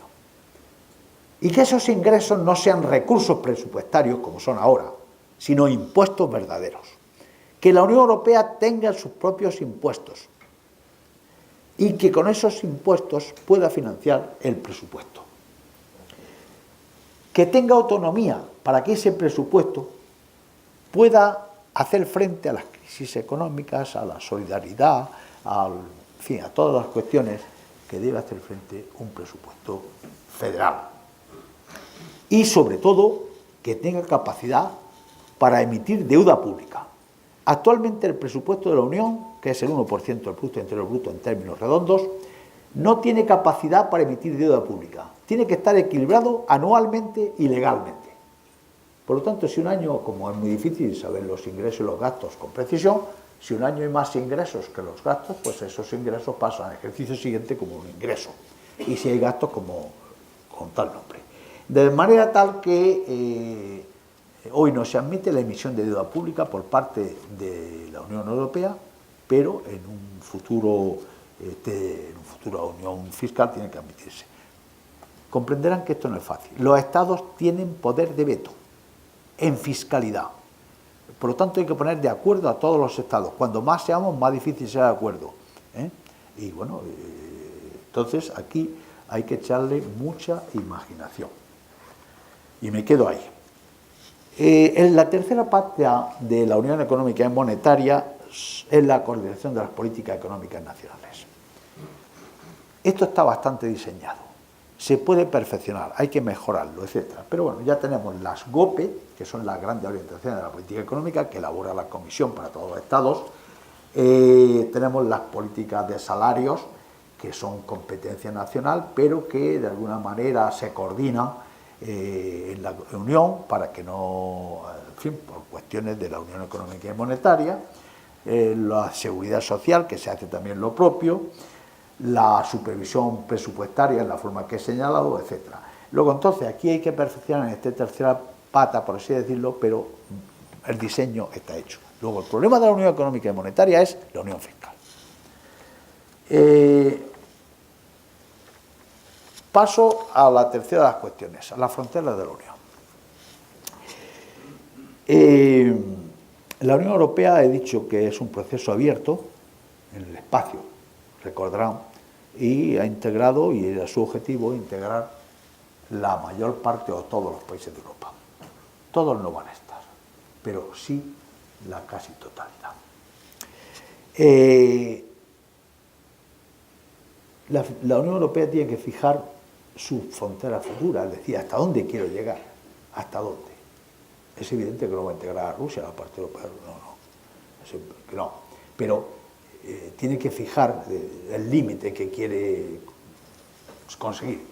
Y que esos ingresos no sean recursos presupuestarios como son ahora, sino impuestos verdaderos. Que la Unión Europea tenga sus propios impuestos y que con esos impuestos pueda financiar el presupuesto. Que tenga autonomía para que ese presupuesto pueda hacer frente a las crisis económicas, a la solidaridad, en fin, a todas las cuestiones que debe hacer frente un presupuesto federal. Y sobre todo, que tenga capacidad para emitir deuda pública. Actualmente el presupuesto de la Unión, que es el 1% del Producto Interior Bruto en términos redondos, no tiene capacidad para emitir deuda pública. Tiene que estar equilibrado anualmente y legalmente. Por lo tanto, si un año, como es muy difícil saber los ingresos y los gastos con precisión, si un año hay más ingresos que los gastos, pues esos ingresos pasan al ejercicio siguiente como un ingreso. Y si hay gastos, como con tal nombre. De manera tal que hoy no se admite la emisión de deuda pública por parte de la Unión Europea, pero en un futuro unión fiscal tiene que admitirse. Comprenderán que esto no es fácil. Los estados tienen poder de veto en fiscalidad. Por lo tanto, hay que poner de acuerdo a todos los estados. Cuando más seamos, más difícil será de acuerdo. Y bueno, entonces aquí hay que echarle mucha imaginación. Y me quedo ahí. En la tercera parte de la Unión Económica y Monetaria es la coordinación de las políticas económicas nacionales. Esto está bastante diseñado. Se puede perfeccionar, hay que mejorarlo, etc. Pero bueno, ya tenemos las GOPE, que son las grandes orientaciones de la política económica, que elabora la Comisión para todos los estados. Tenemos las políticas de salarios, que son competencia nacional, pero que de alguna manera se coordinan en la Unión para que no, en fin, por cuestiones de la Unión Económica y Monetaria, la seguridad social, que se hace también lo propio, la supervisión presupuestaria en la forma que he señalado, etc. Luego, entonces, aquí hay que perfeccionar en esta tercera pata, por así decirlo, pero el diseño está hecho. Luego, el problema de la Unión Económica y Monetaria es la unión fiscal. Paso a la tercera de las cuestiones, a las fronteras de la Unión. La Unión Europea, he dicho que es un proceso abierto en el espacio, recordarán, y ha integrado, y era su objetivo, integrar la mayor parte o todos los países de Europa. Todos no van a estar, pero sí la casi totalidad. La Unión Europea tiene que fijar sus fronteras futuras, es decir, hasta dónde quiero llegar, hasta dónde. Es evidente que no va a integrar a Rusia a la parte europea, no, pero tiene que fijar el límite que quiere conseguir.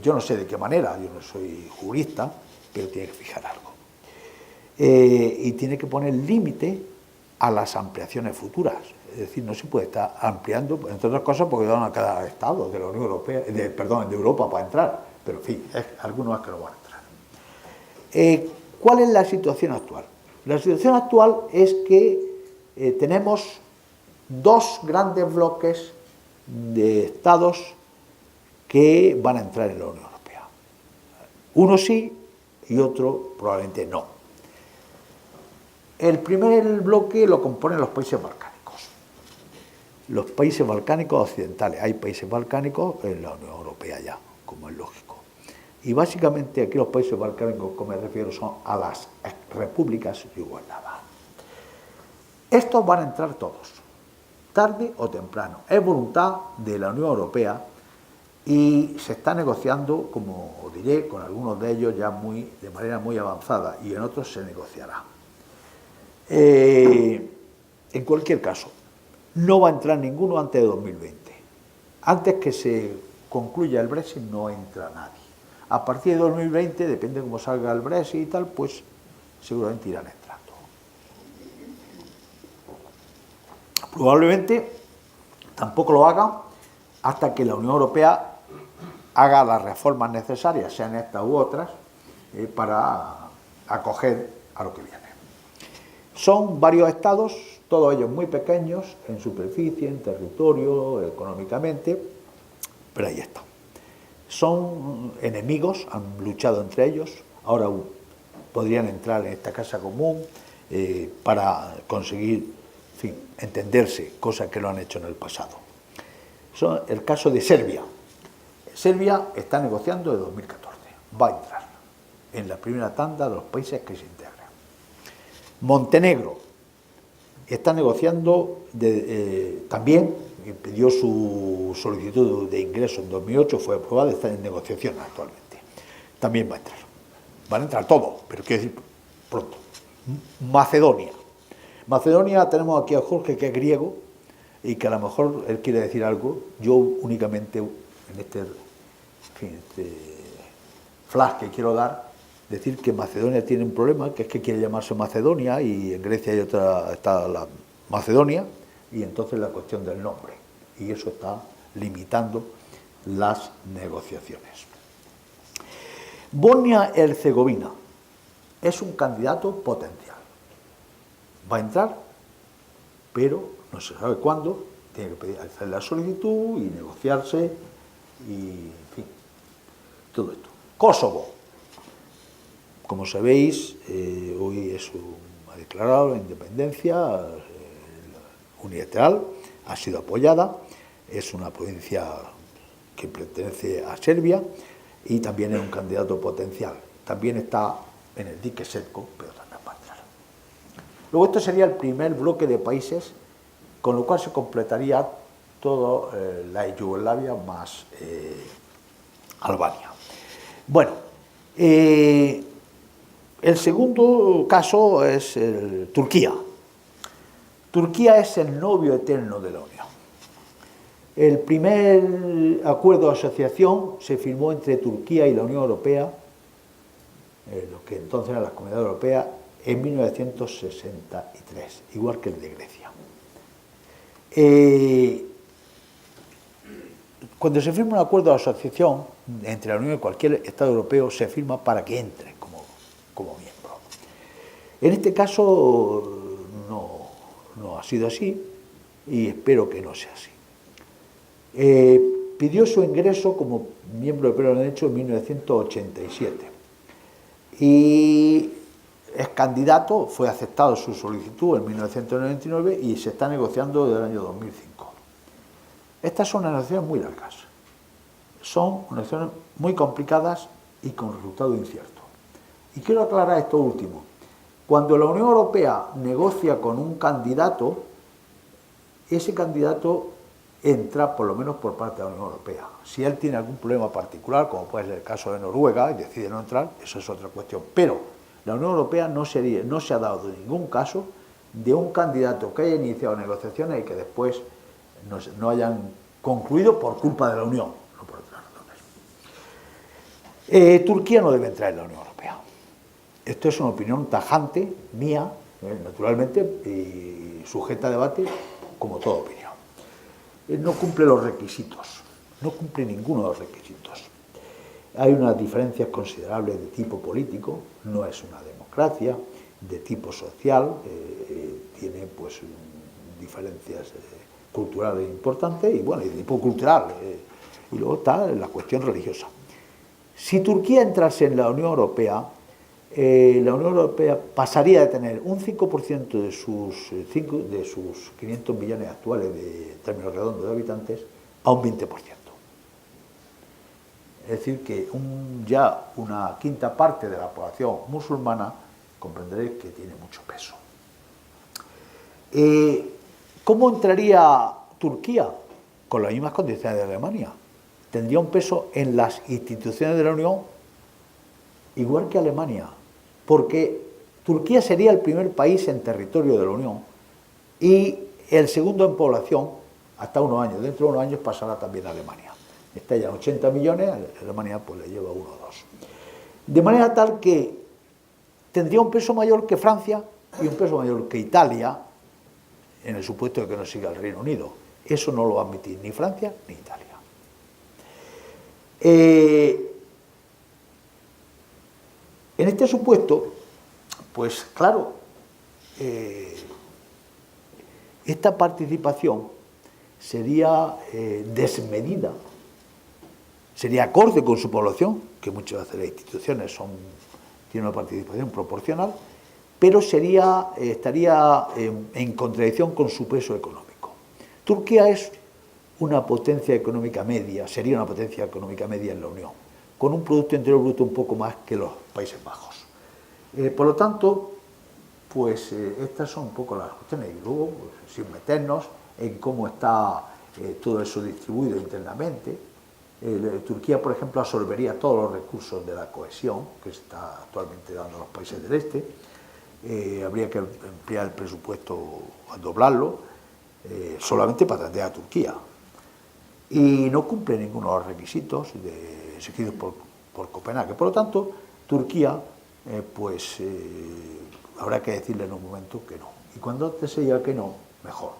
Yo no sé de qué manera, yo no soy jurista, pero tiene que fijar algo. Y tiene que poner límite a las ampliaciones futuras. Es decir, no se puede estar ampliando, entre otras cosas, porque dan a cada estado de la Unión Europea, de Europa para entrar, pero en fin, algunos es que no van a entrar. ¿Cuál es la situación actual? La situación actual es que tenemos dos grandes bloques de estados que van a entrar en la Unión Europea. Uno sí y otro probablemente no. El primer bloque lo componen los países balcánicos. Los países balcánicos occidentales. Hay países balcánicos en la Unión Europea ya, como es lógico. Y básicamente aquí los países balcánicos, como me refiero, son a las repúblicas yugoslavas. Estos van a entrar todos, tarde o temprano. Es voluntad de la Unión Europea y se está negociando, como os diré, con algunos de ellos ya de manera muy avanzada y en otros se negociará. En cualquier caso, no va a entrar ninguno antes de 2020. Antes que se concluya el Brexit no entra nadie. A partir de 2020, depende de cómo salga el Brexit y tal, pues seguramente irán entrando. Probablemente tampoco lo hagan hasta que la Unión Europea haga las reformas necesarias, sean estas u otras, para acoger a lo que viene. Son varios estados, todos ellos muy pequeños, en superficie, en territorio, económicamente, pero ahí están. Son enemigos, han luchado entre ellos, ahora podrían entrar en esta casa común para conseguir, en fin, entenderse, cosa que lo han hecho en el pasado. Son el caso de Serbia. Serbia está negociando de 2014, va a entrar en la primera tanda de los países que se integran. Montenegro está negociando también, pidió su solicitud de ingreso en 2008, fue aprobada, está en negociación actualmente. También va a entrar. Van a entrar todos, pero quiero decir pronto. Macedonia. Macedonia, tenemos aquí a Jorge, que es griego, y que a lo mejor él quiere decir algo. Yo únicamente, en este flash que quiero dar, decir que Macedonia tiene un problema, que es que quiere llamarse Macedonia, y en Grecia hay otra, está la Macedonia, y entonces la cuestión del nombre, y eso está limitando las negociaciones. Bosnia-Herzegovina es un candidato potencial. Va a entrar, pero no se sabe cuándo, tiene que pedir, hacer la solicitud y negociarse, y en fin, todo esto. Kosovo, como sabéis, hoy ha declarado la independencia unilateral, ha sido apoyada, es una provincia que pertenece a Serbia y también es un candidato potencial. También está en el dique seco, pero también va a entrar. Luego esto sería el primer bloque de países, con lo cual se completaría toda la Yugoslavia más Albania. Bueno, el segundo caso es Turquía. Turquía es el novio eterno de la Unión. El primer acuerdo de asociación se firmó entre Turquía y la Unión Europea, lo que entonces era la Comunidad Europea, en 1963, igual que el de Grecia. Cuando se firma un acuerdo de asociación entre la Unión y cualquier Estado europeo, se firma para que entre como miembro. En este caso no ha sido así y espero que no sea así. Pidió su ingreso como miembro del Pleno del Derecho en 1987 y es candidato, fue aceptado su solicitud en 1999 y se está negociando desde el año 2005. Estas son negociaciones muy largas, son negociaciones muy complicadas y con resultado incierto. Y quiero aclarar esto último. Cuando la Unión Europea negocia con un candidato, ese candidato entra por lo menos por parte de la Unión Europea. Si él tiene algún problema particular, como puede ser el caso de Noruega, y decide no entrar, eso es otra cuestión. Pero la Unión Europea no se ha dado ningún caso de un candidato que haya iniciado negociaciones y que después no hayan concluido por culpa de la Unión, no por otras razones. Turquía no debe entrar en la Unión Europea. Esto es una opinión tajante mía, naturalmente, y sujeta a debate, como toda opinión. No cumple los requisitos, no cumple ninguno de los requisitos. Hay unas diferencias considerables de tipo político, no es una democracia, de tipo social, tiene pues diferencias culturales importantes y bueno, de tipo cultural, y luego está la cuestión religiosa. Si Turquía entrase en la Unión Europea pasaría de tener un 5% de sus 500 millones actuales de términos redondos de habitantes a un 20%. Es decir, que ya una quinta parte de la población musulmana comprenderéis que tiene mucho peso. ¿Cómo entraría Turquía? Con las mismas condiciones de Alemania. Tendría un peso en las instituciones de la Unión igual que Alemania, porque Turquía sería el primer país en territorio de la Unión y el segundo en población hasta unos años. Dentro de unos años pasará también a Alemania. Está ya en 80 millones, Alemania pues le lleva 1 o 2. De manera tal que tendría un peso mayor que Francia y un peso mayor que Italia, en el supuesto de que no siga el Reino Unido. Eso no lo va a admitir ni Francia ni Italia. En este supuesto, pues claro, esta participación sería desmedida, sería acorde con su población, que muchas veces las instituciones tienen una participación proporcional, pero estaría en contradicción con su peso económico. Turquía es una potencia económica media, sería una potencia económica media en la Unión, con un Producto Interior Bruto un poco más que los Países Bajos. Por lo tanto, pues estas son un poco las cuestiones, y luego, pues, sin meternos en cómo está todo eso distribuido internamente. Turquía, por ejemplo, absorbería todos los recursos de la cohesión que se está actualmente dando a los países del este. Habría que ampliar el presupuesto, a doblarlo, solamente para atender a Turquía. Y no cumple ninguno de los requisitos exigidos por Copenhague. Por lo tanto, Turquía, habrá que decirle en un momento que no. Y cuando te se diga que no, mejor.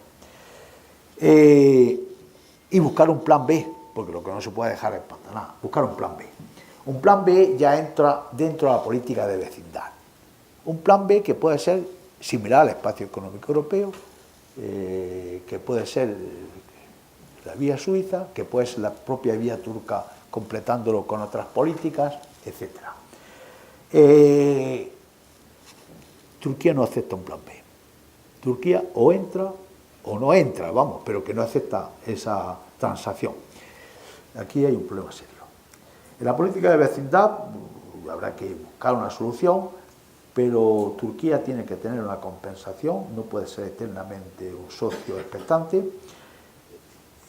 Y buscar un plan B, porque lo que no se puede dejar es pantanar. Buscar un plan B. Un plan B ya entra dentro de la política de vecindad. Un plan B que puede ser similar al espacio económico europeo, que puede ser la vía suiza, que puede ser la propia vía turca completándolo con otras políticas, etc. Turquía no acepta un plan B. Turquía o entra o no entra, vamos, pero que no acepta esa transacción. Aquí hay un problema serio. En la política de vecindad habrá que buscar una solución, pero Turquía tiene que tener una compensación, no puede ser eternamente un socio expectante,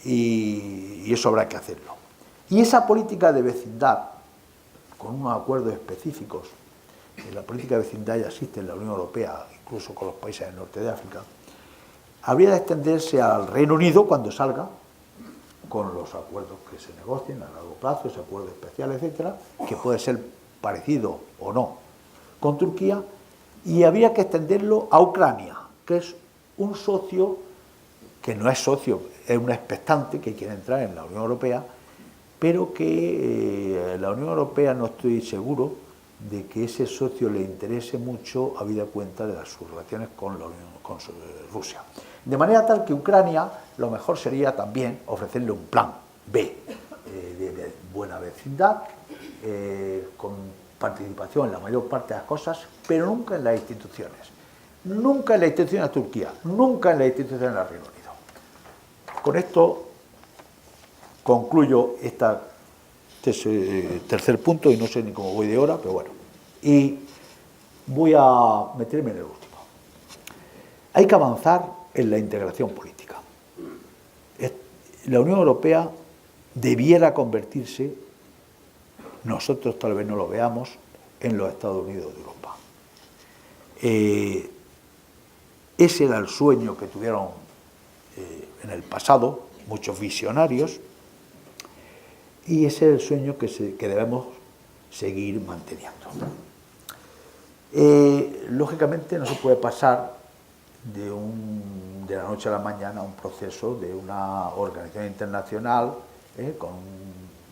y eso habrá que hacerlo. Y esa política de vecindad, con unos acuerdos específicos, la política de vecindad ya existe en la Unión Europea, incluso con los países del norte de África, habría de extenderse al Reino Unido cuando salga, con los acuerdos que se negocien a largo plazo, ese acuerdo especial, etcétera, que puede ser parecido o no con Turquía, y habría que extenderlo a Ucrania, que es un socio que no es socio, es un expectante que quiere entrar en la Unión Europea, pero que la Unión Europea no estoy seguro de que ese socio le interese mucho habida cuenta de sus relaciones con Rusia. De manera tal que Ucrania lo mejor sería también ofrecerle un plan B de buena vecindad, con participación en la mayor parte de las cosas, pero nunca en las instituciones. Nunca en la institución de Turquía, nunca en la institución del Reino Unido. Con esto concluyo este tercer punto, y no sé ni cómo voy de hora, pero bueno. Y voy a meterme en el último. Hay que avanzar en la integración política. La Unión Europea debiera convertirse, nosotros tal vez no lo veamos, en los Estados Unidos de Europa. Ese era el sueño que tuvieron en el pasado muchos visionarios, y ese es el sueño que debemos seguir manteniendo. Lógicamente no se puede pasar de la noche a la mañana a un proceso de una organización internacional con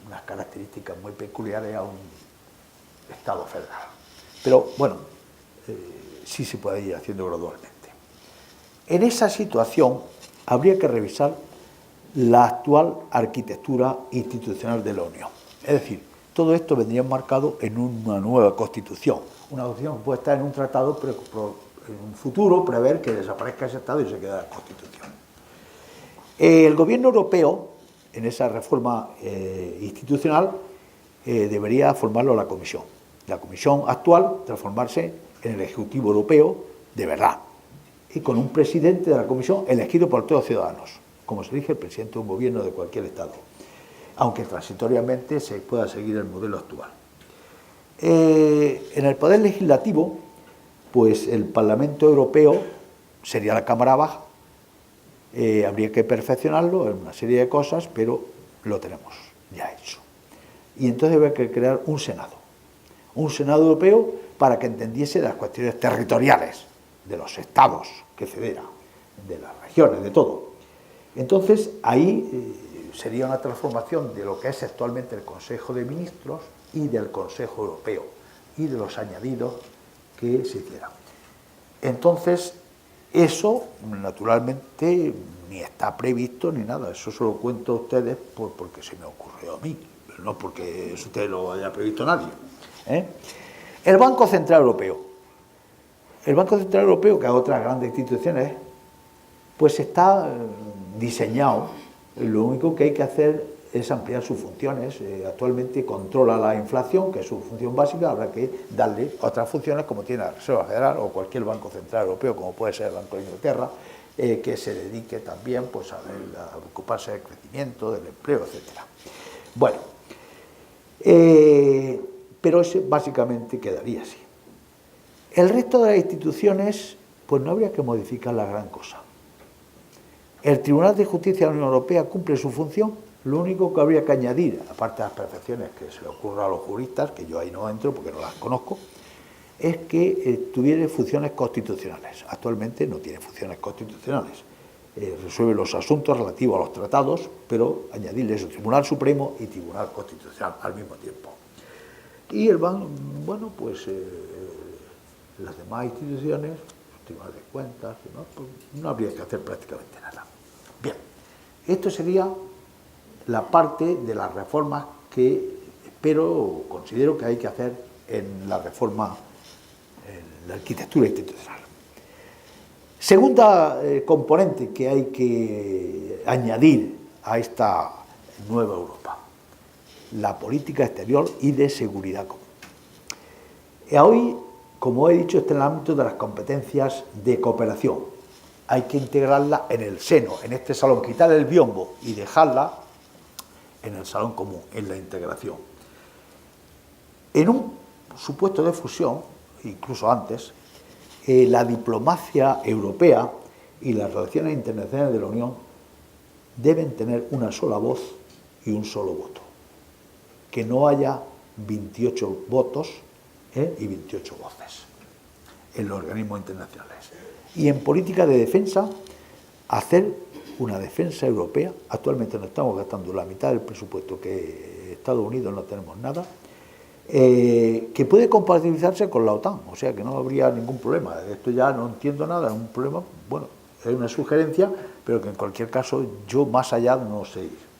unas características muy peculiares a un Estado federal. Pero bueno, sí se puede ir haciendo gradualmente. En esa situación habría que revisar la actual arquitectura institucional de la Unión. Es decir, todo esto vendría enmarcado en una nueva Constitución. Una Constitución que puede estar en un tratado, pero en un futuro prever que desaparezca ese Estado y se quede la Constitución. El gobierno europeo, en esa reforma institucional, debería formarlo la Comisión. La Comisión actual transformarse en el Ejecutivo Europeo de verdad, y con un presidente de la Comisión elegido por todos los ciudadanos, como se elige el presidente de un gobierno de cualquier Estado, aunque transitoriamente se pueda seguir el modelo actual. En el poder legislativo, pues el Parlamento Europeo sería la Cámara Baja. Habría que perfeccionarlo en una serie de cosas, pero lo tenemos ya hecho. Y entonces habría que crear un Senado europeo para que entendiese las cuestiones territoriales de los estados que federa, de las regiones, de todo. Entonces ahí sería una transformación de lo que es actualmente el Consejo de Ministros y del Consejo Europeo, y de los añadidos que se hicieran. Entonces, eso naturalmente ni está previsto ni nada, eso se lo cuento a ustedes porque se me ocurrió a mí, no porque usted lo haya previsto nadie. El Banco Central Europeo. El Banco Central Europeo, que a otras grandes instituciones, pues está diseñado. Lo único que hay que hacer es ampliar sus funciones. Actualmente controla la inflación, que es su función básica, habrá que darle otras funciones como tiene la Reserva Federal o cualquier Banco Central Europeo, como puede ser el Banco de Inglaterra, que se dedique también pues, a ocuparse del crecimiento, del empleo, etc. Bueno, pero ese básicamente quedaría así. El resto de las instituciones, pues no habría que modificar la gran cosa. El Tribunal de Justicia de la Unión Europea cumple su función. Lo único que habría que añadir, aparte de las perfecciones que se le ocurra a los juristas, que yo ahí no entro porque no las conozco, es que tuviera funciones constitucionales. Actualmente no tiene funciones constitucionales. Resuelve los asuntos relativos a los tratados, pero añadirle eso, Tribunal Supremo y Tribunal Constitucional al mismo tiempo. Y el banco, bueno, pues las demás instituciones, Tribunal de Cuentas, pues no habría que hacer prácticamente nada. Bien, esto sería la parte de las reformas que considero que hay que hacer en la reforma, en la arquitectura institucional. Segunda componente que hay que añadir a esta nueva Europa, la política exterior y de seguridad común. Hoy, como he dicho, está en el ámbito de las competencias de cooperación. Hay que integrarla en el seno, en este salón, quitar el biombo y dejarla en el salón común, en la integración. En un supuesto de fusión, incluso antes, la diplomacia europea y las relaciones internacionales de la Unión deben tener una sola voz y un solo voto. Que no haya 28 votos y 28 voces en los organismos internacionales. Y en política de defensa, hacer una defensa europea. Actualmente no estamos gastando la mitad del presupuesto que Estados Unidos, no tenemos nada. que puede compatibilizarse con la OTAN, o sea que no habría ningún problema. Esto ya no entiendo nada, es un problema, bueno, es una sugerencia, pero que en cualquier caso yo más allá no sé ir.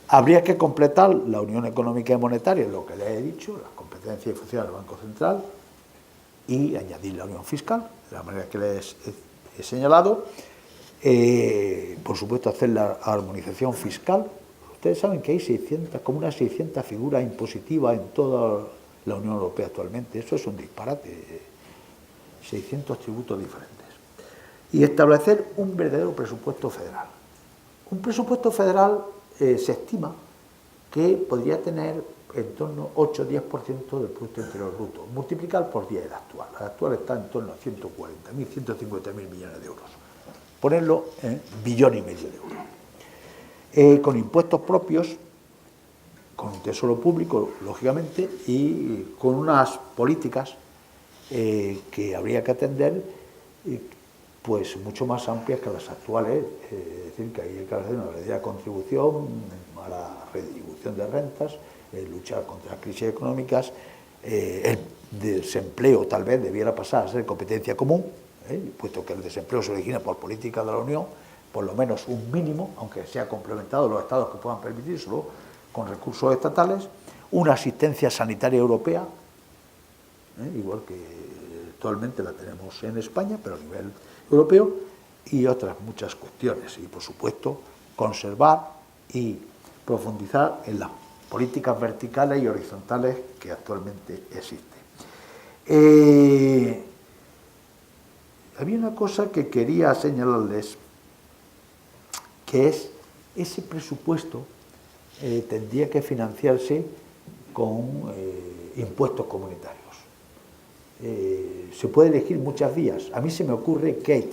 Habría que completar la Unión Económica y Monetaria, lo que les he dicho, las competencias y funciones del Banco Central, y añadir la Unión Fiscal, de la manera que les he señalado. Por supuesto, hacer la armonización fiscal. Ustedes saben que hay como unas 600 figuras impositivas en toda la Unión Europea actualmente. Eso es un disparate. 600 tributos diferentes. Y establecer un verdadero presupuesto federal. Un presupuesto federal se estima que podría tener en torno a 8-10% del Producto Interior Bruto, multiplicar por 10 el actual. El actual está en torno a 140.000, 150.000 millones de euros. Ponerlo en 1,5 billones de euros. Con impuestos propios, con un tesoro público, lógicamente, y con unas políticas que habría que atender, pues mucho más amplias que las actuales, es decir, que hay que hacer una verdadera contribución a la redistribución de rentas, luchar contra las crisis económicas, el desempleo tal vez debiera pasar a ser competencia común, puesto que el desempleo se origina por políticas de la Unión, por lo menos un mínimo, aunque sea complementado los estados que puedan permitírselo, con recursos estatales, una asistencia sanitaria europea, igual que actualmente la tenemos en España, pero a nivel europeo, y otras muchas cuestiones. Y, por supuesto, conservar y profundizar en las políticas verticales y horizontales que actualmente existen. Había una cosa que quería señalarles, que es ese presupuesto tendría que financiarse con impuestos comunitarios. Se puede elegir muchas vías. A mí se me ocurre que hay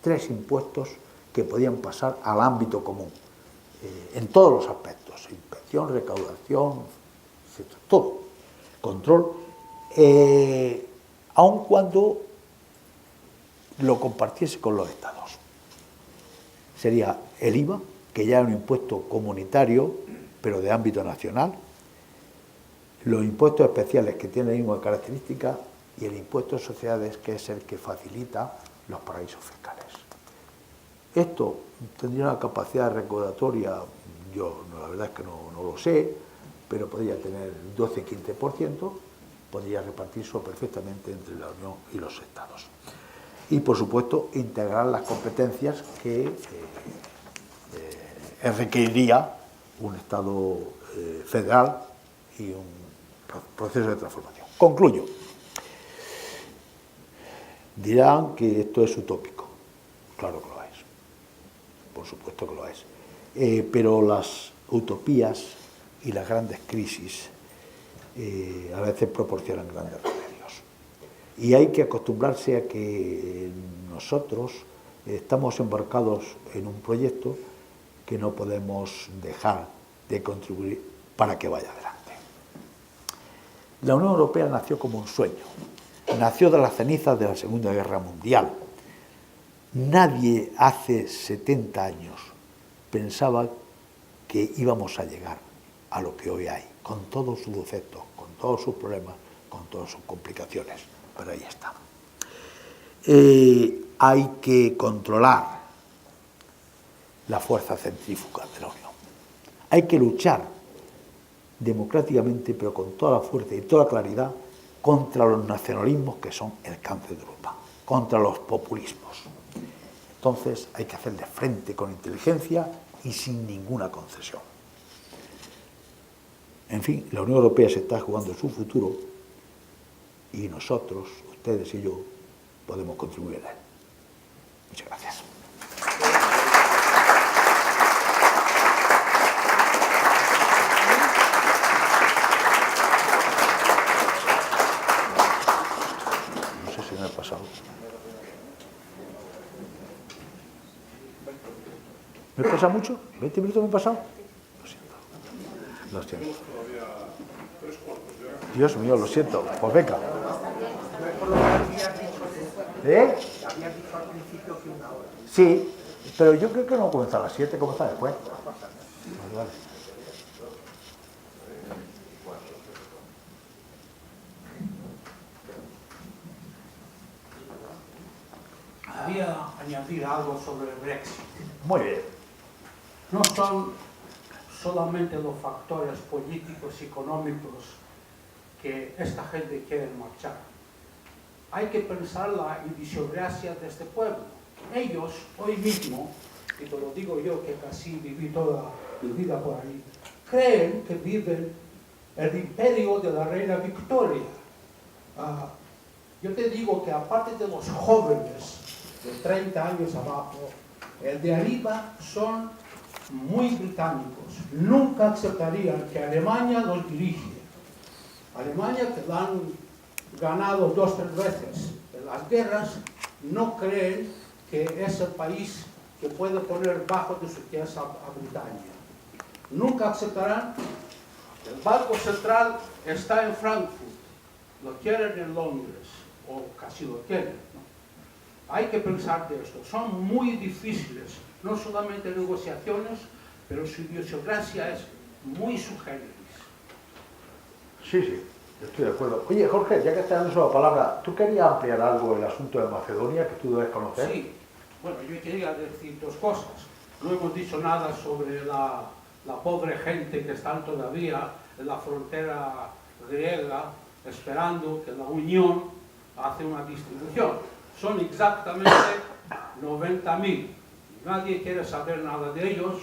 tres impuestos que podían pasar al ámbito común, en todos los aspectos: inspección, recaudación, etcétera, todo, control, aun cuando lo compartiese con los estados. Sería el IVA, que ya es un impuesto comunitario, pero de ámbito nacional, los impuestos especiales, que tienen la misma característica, y el impuesto de sociedades, que es el que facilita los paraísos fiscales. Esto tendría una capacidad recaudatoria, yo la verdad es que no lo sé, pero podría tener 12-15%, podría repartirse perfectamente entre la Unión y los estados. Y, por supuesto, integrar las competencias que requeriría un Estado federal y un proceso de transformación. Concluyo. Dirán que esto es utópico. Claro que lo es. Por supuesto que lo es. Pero las utopías y las grandes crisis a veces proporcionan grandes remedios. Y hay que acostumbrarse a que nosotros estamos embarcados en un proyecto que no podemos dejar de contribuir para que vaya adelante. La Unión Europea nació como un sueño. Nació de las cenizas de la Segunda Guerra Mundial. Nadie hace 70 años pensaba que íbamos a llegar a lo que hoy hay, con todos sus defectos, con todos sus problemas, con todas sus complicaciones. Pero ahí está. Hay que controlar la fuerza centrífuga de la Unión. Hay que luchar democráticamente, pero con toda la fuerza y toda la claridad, contra los nacionalismos que son el cáncer de Europa, contra los populismos. Entonces hay que hacerle frente con inteligencia y sin ninguna concesión. En fin, la Unión Europea se está jugando su futuro y nosotros, ustedes y yo, podemos contribuir a él. Muchas gracias. Me he pasado. ¿Me pasa mucho? ¿20 minutos me he pasado? Lo siento. Dios mío, lo siento. Pues venga. Sí, pero yo creo que no comienza a las 7, comienza después. Vale. gustaría añadir algo sobre el Brexit. Muy bien. No son solamente los factores políticos y económicos que esta gente quiere marchar. Hay que pensar la idiosincrasia de este pueblo. Ellos, hoy mismo, y te lo digo yo que casi viví toda mi vida por ahí, creen que viven el imperio de la reina Victoria. Yo te digo que aparte de los jóvenes de 30 años abajo, el de arriba son muy británicos. Nunca aceptarían que Alemania los dirige. Alemania, que la han ganado 2 o 3 veces en las guerras, no creen que es el país que puede poner bajo de su pieza a Britania. Nunca aceptarán. El Banco Central está en Frankfurt, lo quieren en Londres, o casi lo quieren, ¿no? Hay que pensar de esto. Son muy difíciles, no solamente negociaciones, pero su idiosincrasia es muy sugerente. Sí, sí, estoy de acuerdo. Oye, Jorge, ya que estás dando la palabra, ¿tú querías ampliar algo el asunto de Macedonia que tú debes conocer? Sí, bueno, yo quería decir 2 cosas. No hemos dicho nada sobre la pobre gente que están todavía en la frontera griega esperando que la Unión hace una distribución. Son exactamente 90.000. Nadie quiere saber nada de ellos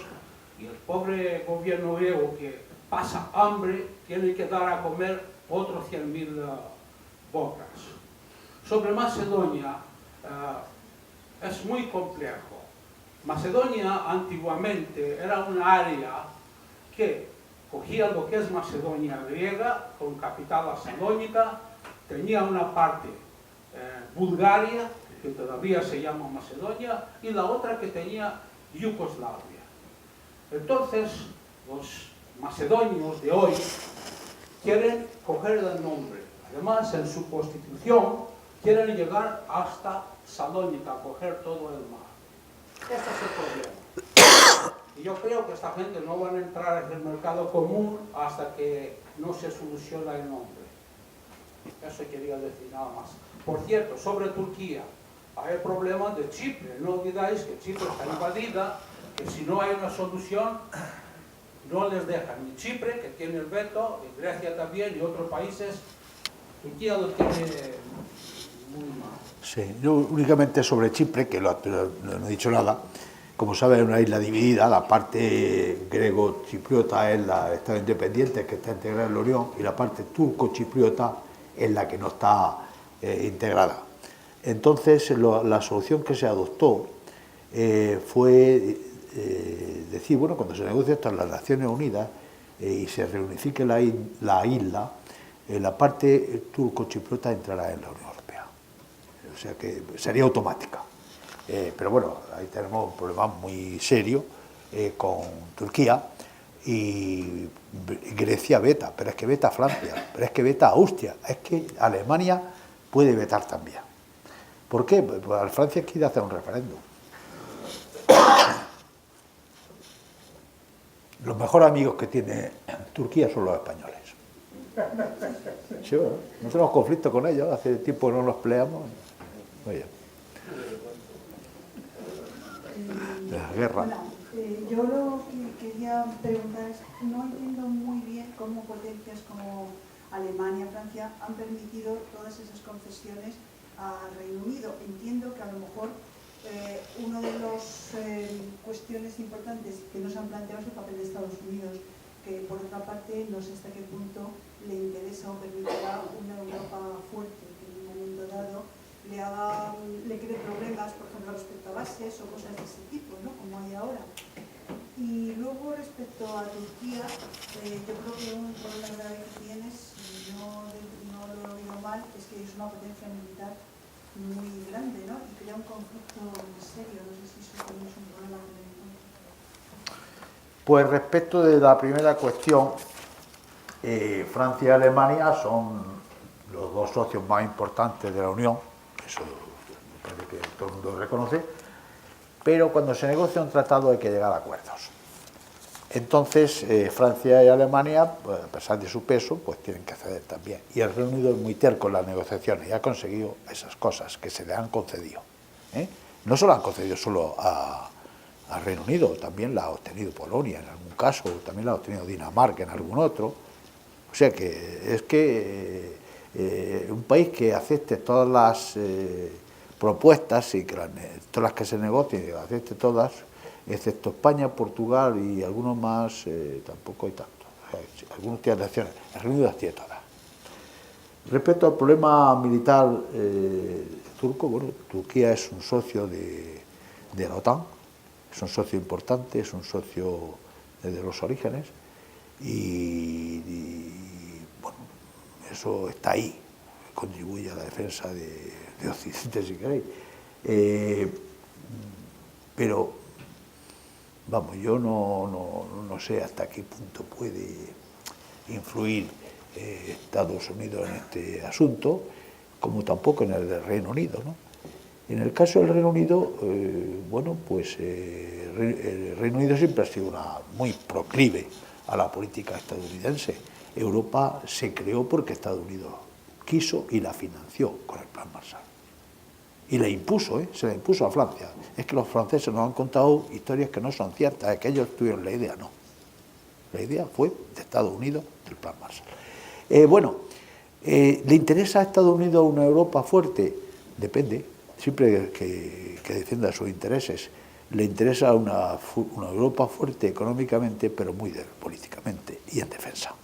y el pobre gobierno griego que pasa hambre tiene que dar a comer otros 100.000 bocas. Sobre Macedonia, es muy complejo. Macedonia antiguamente era un área que cogía lo que es Macedonia griega, con capital a Salónica, tenía una parte Bulgaria, que todavía se llama Macedonia, y la otra que tenía Yugoslavia. Entonces, los macedonios de hoy quieren coger el nombre. Además, en su constitución, quieren llegar hasta Salónica, coger todo el mar. Este es el problema. Y yo creo que esta gente no van a entrar en el mercado común hasta que no se soluciona el nombre. Eso quería decir nada más. Por cierto, sobre Turquía, hay el problema de Chipre. No olvidáis que Chipre está invadida, que si no hay una solución, no les dejan. Ni Chipre, que tiene el veto, y Grecia también, y otros países. Turquía lo tiene muy mal. Sí, yo únicamente sobre Chipre, que no he dicho nada. Como sabes, es una isla dividida, la parte grego-chipriota es la Estado independiente, que está integrada en la Unión, y la parte turco-chipriota es la que no está integrada. Entonces, la solución que se adoptó fue decir, bueno, cuando se negocia esto en las Naciones Unidas y se reunifique la isla, la parte turco-chipriota entrará en la Unión Europea. O sea que sería automática. Pero bueno, ahí tenemos un problema muy serio con Turquía, y Grecia veta, pero es que veta Francia, pero es que veta Austria, es que Alemania puede vetar también. ¿Por qué? Pues Francia quiere hacer un referéndum. Los mejores amigos que tiene Turquía son los españoles. Sí, bueno, no tenemos conflicto con ellos, hace tiempo que no nos peleamos. Oye, la guerra. Hola, yo lo que quería preguntar es, no entiendo muy bien cómo potencias como Alemania, Francia han permitido todas esas concesiones al Reino Unido. Entiendo que a lo mejor una de las cuestiones importantes que nos han planteado es el papel de Estados Unidos, que por otra parte no sé hasta qué punto le interesa o permitirá una Europa fuerte que en un momento dado le cree problemas, por ejemplo, respecto a bases o cosas de ese tipo, ¿no? Como hay ahora. Y luego, respecto a Turquía, yo creo que un problema grave que tienes, si no lo he oído mal, es que es una potencia militar muy grande, ¿no? Y crea un conflicto muy serio. No sé si eso también es un problema que tener en cuenta. Pues respecto de la primera cuestión, Francia y Alemania son los 2 socios más importantes de la Unión, eso parece que todo el mundo reconoce, pero cuando se negocia un tratado hay que llegar a acuerdos. Entonces, Francia y Alemania, pues, a pesar de su peso, pues tienen que ceder también. Y el Reino Unido es muy terco en las negociaciones y ha conseguido esas cosas que se le han concedido. no se lo han concedido solo al Reino Unido, también la ha obtenido Polonia en algún caso, también la ha obtenido Dinamarca en algún otro. O sea que es que un país que acepte todas las propuestas y que todas las que se negocien, que las acepte todas, excepto España, Portugal y algunos más, tampoco hay tanto. Algunos tienen naciones, el Reino Unido las tiene todas. Respecto al problema militar turco, bueno, Turquía es un socio de la OTAN, es un socio importante, es un socio desde los orígenes y bueno, eso está ahí, contribuye a la defensa de Occidente, si queréis. Pero, vamos, yo no sé hasta qué punto puede influir Estados Unidos en este asunto, como tampoco en el del Reino Unido, ¿no? En el caso del Reino Unido, bueno, pues el Reino Unido siempre ha sido muy proclive a la política estadounidense. Europa se creó porque Estados Unidos quiso y la financió con el Plan Marshall. Y la impuso, se la impuso a Francia. Es que los franceses nos han contado historias que no son ciertas, es que ellos tuvieron la idea, no. La idea fue de Estados Unidos, del Plan Marshall. ¿Le interesa a Estados Unidos una Europa fuerte? Depende, siempre que defienda sus intereses. Le interesa una Europa fuerte económicamente, pero muy débil políticamente y en defensa.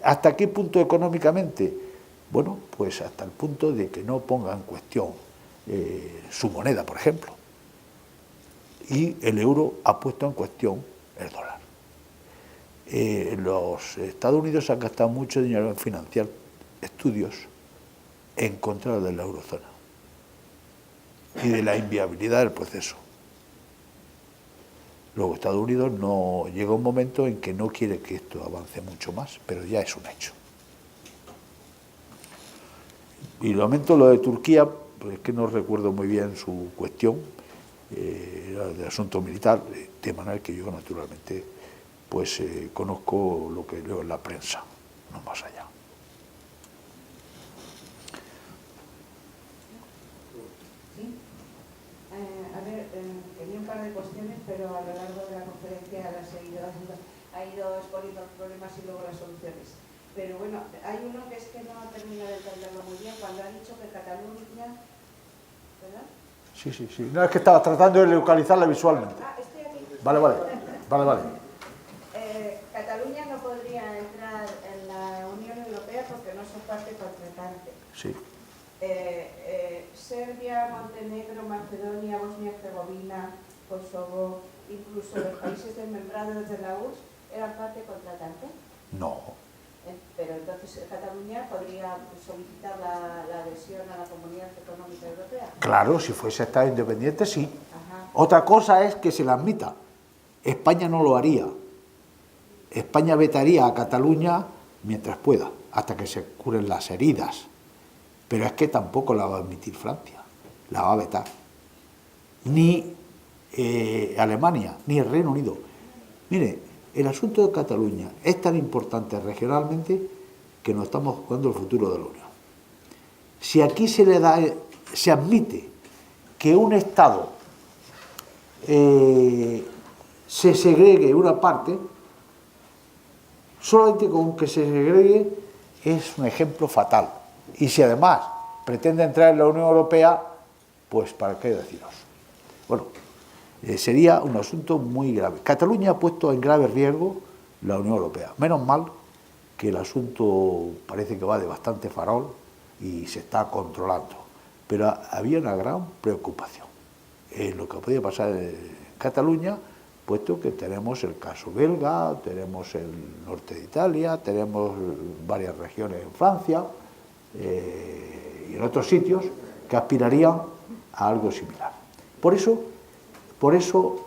¿Hasta qué punto económicamente? Bueno, pues hasta el punto de que no ponga en cuestión su moneda, por ejemplo. Y el euro ha puesto en cuestión el dólar. Los Estados Unidos han gastado mucho dinero en financiar estudios en contra de la eurozona y de la inviabilidad del proceso. Luego Estados Unidos no llega un momento en que no quiere que esto avance mucho más, pero ya es un hecho. Y lamento lo de Turquía, pues es que no recuerdo muy bien su cuestión, era de asunto militar, de manera que yo naturalmente pues conozco lo que leo en la prensa, no más allá. Tenía un par de cuestiones, pero a lo largo de la conferencia ha ido exponiendo los problemas y luego las soluciones. Pero bueno, hay uno que es que no termino de entenderlo muy bien, cuando ha dicho que Cataluña, ¿verdad? Sí. No, es que estaba tratando de localizarla visualmente. Estoy aquí. Vale. Cataluña no podría entrar en la Unión Europea porque no son parte contratante. Sí. Serbia, Montenegro, Macedonia, Bosnia-Herzegovina, Kosovo, incluso los países desmembrados de la URSS, ¿eran parte contratante? No. Pero entonces Cataluña podría solicitar la adhesión a la Comunidad Económica Europea. Claro, si fuese Estado independiente, sí. Ajá. Otra cosa es que se la admita. España no lo haría. España vetaría a Cataluña mientras pueda, hasta que se curen las heridas. Pero es que tampoco la va a admitir Francia, la va a vetar. Ni Alemania, ni el Reino Unido. Mire, el asunto de Cataluña es tan importante regionalmente que nos estamos jugando el futuro de la Unión. Si aquí se admite que un Estado se segregue una parte, solamente con que se segregue es un ejemplo fatal. Y si además pretende entrar en la Unión Europea, pues ¿para qué deciros? Bueno, sería un asunto muy grave. Cataluña ha puesto en grave riesgo la Unión Europea. Menos mal que el asunto parece que va de bastante farol y se está controlando. Pero había una gran preocupación en lo que podía pasar en Cataluña, puesto que tenemos el caso belga, tenemos el norte de Italia, tenemos varias regiones en Francia y en otros sitios que aspirarían a algo similar. Por eso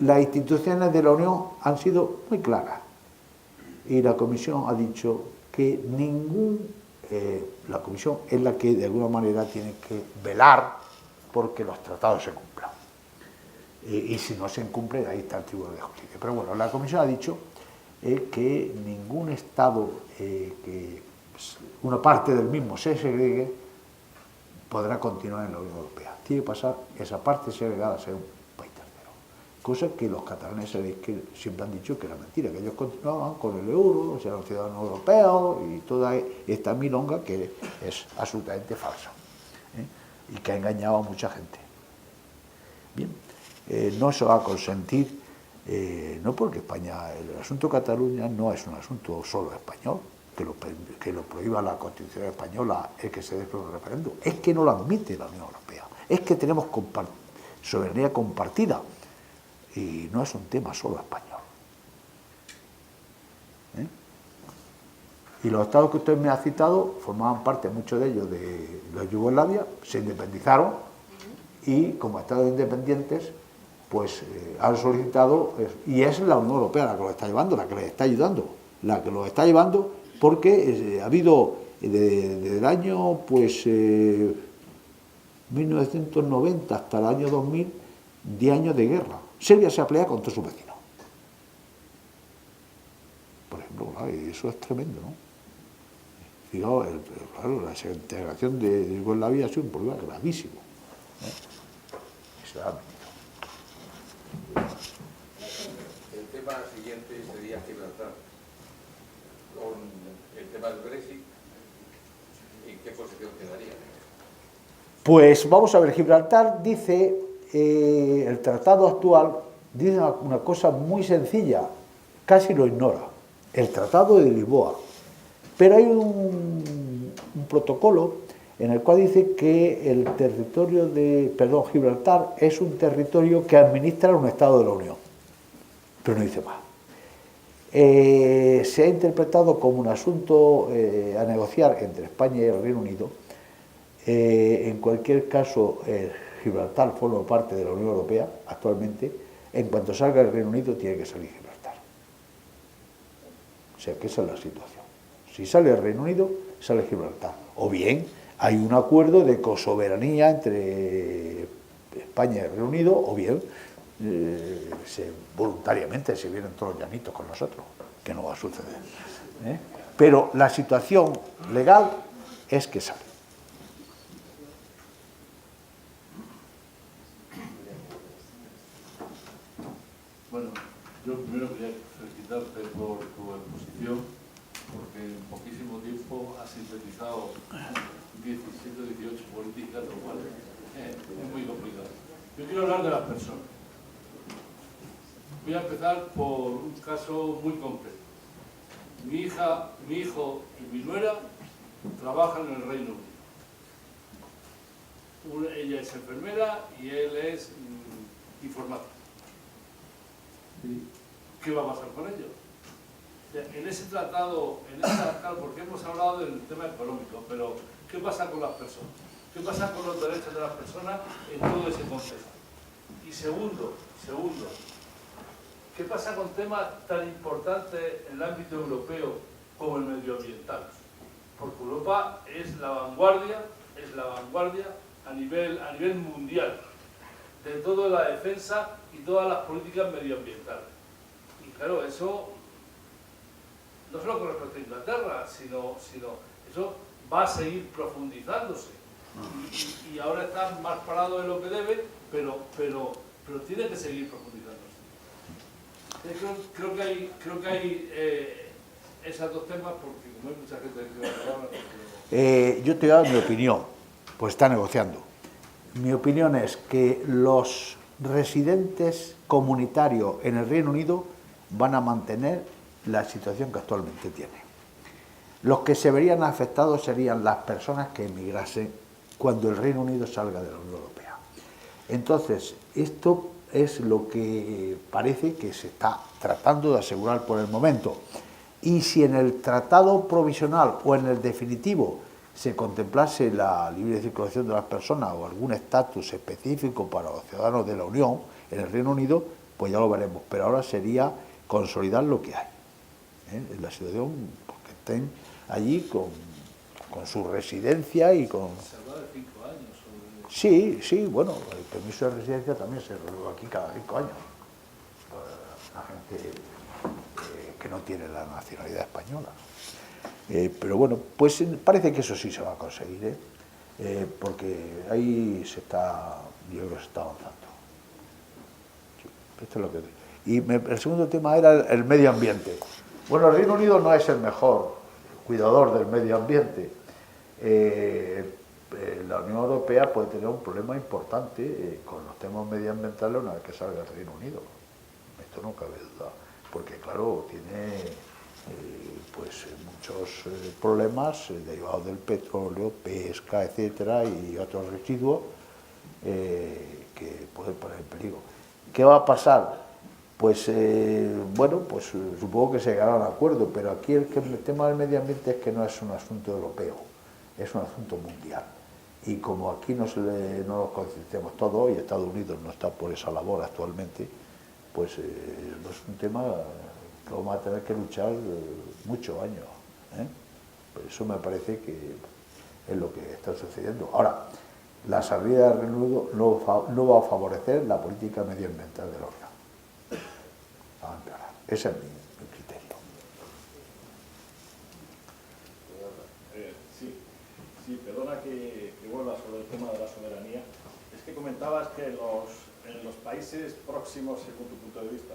las instituciones de la Unión han sido muy claras y la Comisión ha dicho que la Comisión es la que de alguna manera tiene que velar porque los tratados se cumplan. Y si no se cumple, ahí está el Tribunal de Justicia. Pero bueno, la Comisión ha dicho que ningún Estado, que una parte del mismo se segregue, podrá continuar en la Unión Europea. Tiene que pasar esa parte, ser legada a ser un país tercero. Cosa que los catalanes sabéis que siempre han dicho que era mentira, que ellos continuaban con el euro, eran ciudadanos europeos y toda esta milonga que es absolutamente falsa, y que ha engañado a mucha gente. Bien, no se va a consentir, no porque España, el asunto Cataluña no es un asunto solo español, que lo prohíba la Constitución española, el que se dé un referéndum, es que no lo admite la Unión Europea, es que tenemos soberanía compartida y no es un tema solo español. Y los estados que usted me ha citado formaban parte, muchos de ellos, de la Yugoslavia, se independizaron y como estados independientes pues han solicitado, y es la Unión Europea la que los está llevando, la que les está ayudando, la que los está llevando, porque ha habido desde el año 1990 hasta el año 2000 10 años de guerra. Serbia se ha peleado con todos sus vecinos, por ejemplo, y eso es tremendo, ¿no? Fijaos, claro, la desintegración de Yugoslavia ha sido un problema gravísimo, se ha metido. El tema siguiente sería Gibraltar. Con el tema del Brexit, ¿en qué posición quedaría? Pues vamos a ver, Gibraltar dice, el tratado actual dice una cosa muy sencilla, casi lo ignora, el Tratado de Lisboa. Pero hay un protocolo en el cual dice que el territorio Gibraltar es un territorio que administra un Estado de la Unión, pero no dice más. Se ha interpretado como un asunto a negociar entre España y el Reino Unido. En cualquier caso, Gibraltar forma parte de la Unión Europea actualmente. En cuanto salga el Reino Unido, tiene que salir Gibraltar. O sea que esa es la situación. Si sale el Reino Unido, sale Gibraltar. O bien hay un acuerdo de cosoberanía entre España y el Reino Unido, o bien voluntariamente se vienen todos los llanitos con nosotros, que no va a suceder. Pero la situación legal es que sale. Bueno, yo primero quería felicitarte por tu exposición, porque en poquísimo tiempo has sintetizado 17 o 18 políticas, lo cual es muy complicado. Yo quiero hablar de las personas. Voy a empezar por un caso muy concreto. Mi hija, mi hijo y mi nuera trabajan en el Reino Unido. Ella es enfermera y él es informático. ¿Qué va a pasar con ellos? En ese tratado, porque hemos hablado del tema económico, pero ¿qué pasa con las personas? ¿Qué pasa con los derechos de las personas en todo ese contexto? Y segundo, ¿qué pasa con temas tan importantes en el ámbito europeo como el medioambiental? Porque Europa es la vanguardia a nivel mundial de toda la defensa y todas las políticas medioambientales. Y claro, eso no solo con respecto a Inglaterra, sino eso va a seguir profundizándose. Y ahora está más parado de lo que debe, pero tiene que seguir profundizándose. Creo que hay esos dos temas, porque como hay mucha gente que va a hablar... Yo te voy a dar mi opinión, pues está negociando. Mi opinión es que los residentes comunitarios en el Reino Unido van a mantener la situación que actualmente tiene. Los que se verían afectados serían las personas que emigrasen cuando el Reino Unido salga de la Unión Europea. Entonces, esto es lo que parece que se está tratando de asegurar por el momento. Y si en el tratado provisional o en el definitivo se contemplase la libre circulación de las personas o algún estatus específico para los ciudadanos de la Unión en el Reino Unido, pues ya lo veremos. Pero ahora sería consolidar lo que hay. En la situación, porque estén allí con su residencia y con... Se habla de 5 años. Sí, bueno, el permiso de residencia también se renueva aquí cada 5 años. La gente que no tiene la nacionalidad española. Pero bueno, pues parece que eso sí se va a conseguir. porque ahí se está, yo creo que se está avanzando. Sí, esto es lo que... Y el segundo tema era el medio ambiente. Bueno, el Reino Unido no es el mejor cuidador del medio ambiente. La Unión Europea puede tener un problema importante con los temas medioambientales una vez que salga el Reino Unido. Esto no cabe duda, porque claro, tiene pues muchos problemas derivados del petróleo, pesca, etcétera, y otros residuos que pueden poner en peligro. ¿Qué va a pasar? Pues bueno, pues supongo que se llegará a un acuerdo, pero aquí el tema del medio ambiente es que no es un asunto europeo, es un asunto mundial. Y como aquí no nos concienciamos todos, y Estados Unidos no está por esa labor actualmente, pues no es un tema que vamos a tener que luchar muchos años. Pues eso me parece que es lo que está sucediendo. Ahora, la salida del Reino Unido no va a favorecer la política medioambiental de la Unión. Va a empeorar. Ese es mi criterio. Sí, perdona que vuelva sobre el tema de la soberanía. Es que comentabas que en los países próximos, según tu punto de vista,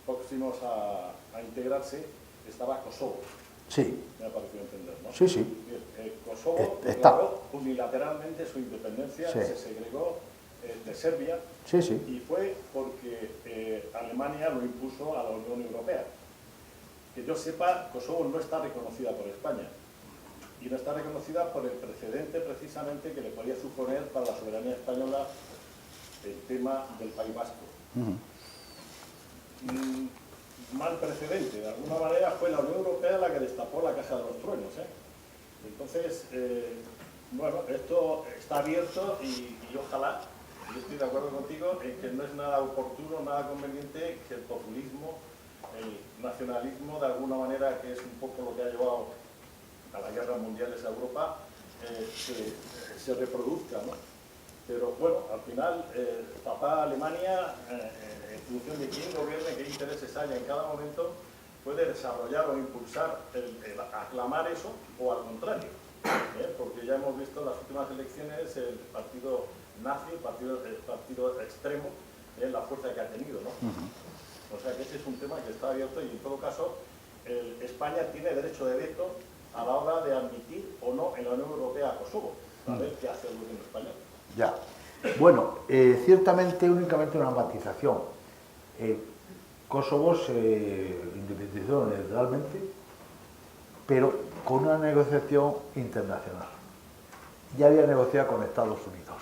próximos a integrarse, estaba Kosovo. Sí. Me ha parecido entender, ¿no? Sí, sí. Kosovo Está. declaró unilateralmente su independencia, Sí. se segregó de Serbia, Sí, sí. y fue porque Alemania lo impuso a la Unión Europea. Que yo sepa, Kosovo no está reconocida por España, y no está reconocida por el precedente precisamente que le podía suponer para la soberanía española el tema del País Vasco. Mal precedente, de alguna manera fue la Unión Europea la que destapó la caja de los truenos. Entonces, bueno, esto está abierto y ojalá, yo estoy de acuerdo contigo en que no es nada oportuno, nada conveniente que el populismo, el nacionalismo, de alguna manera, que es un poco lo que ha llevado a las guerras mundiales a Europa, se reproduzca, ¿no? Pero bueno, al final, papá Alemania, en función de quién gobierne, qué intereses haya en cada momento, puede desarrollar o impulsar el aclamar eso, o al contrario, porque ya hemos visto en las últimas elecciones el partido nazi, el partido extremo, la fuerza que ha tenido, ¿no? O sea que ese es un tema que está abierto, y en todo caso España tiene derecho de veto a la hora de admitir o no en la Unión Europea a Kosovo, a ver qué hace el gobierno español. Ya. Bueno, ciertamente, únicamente una matización. Kosovo se independizó unilateralmente, pero con una negociación internacional. Ya había negociado con Estados Unidos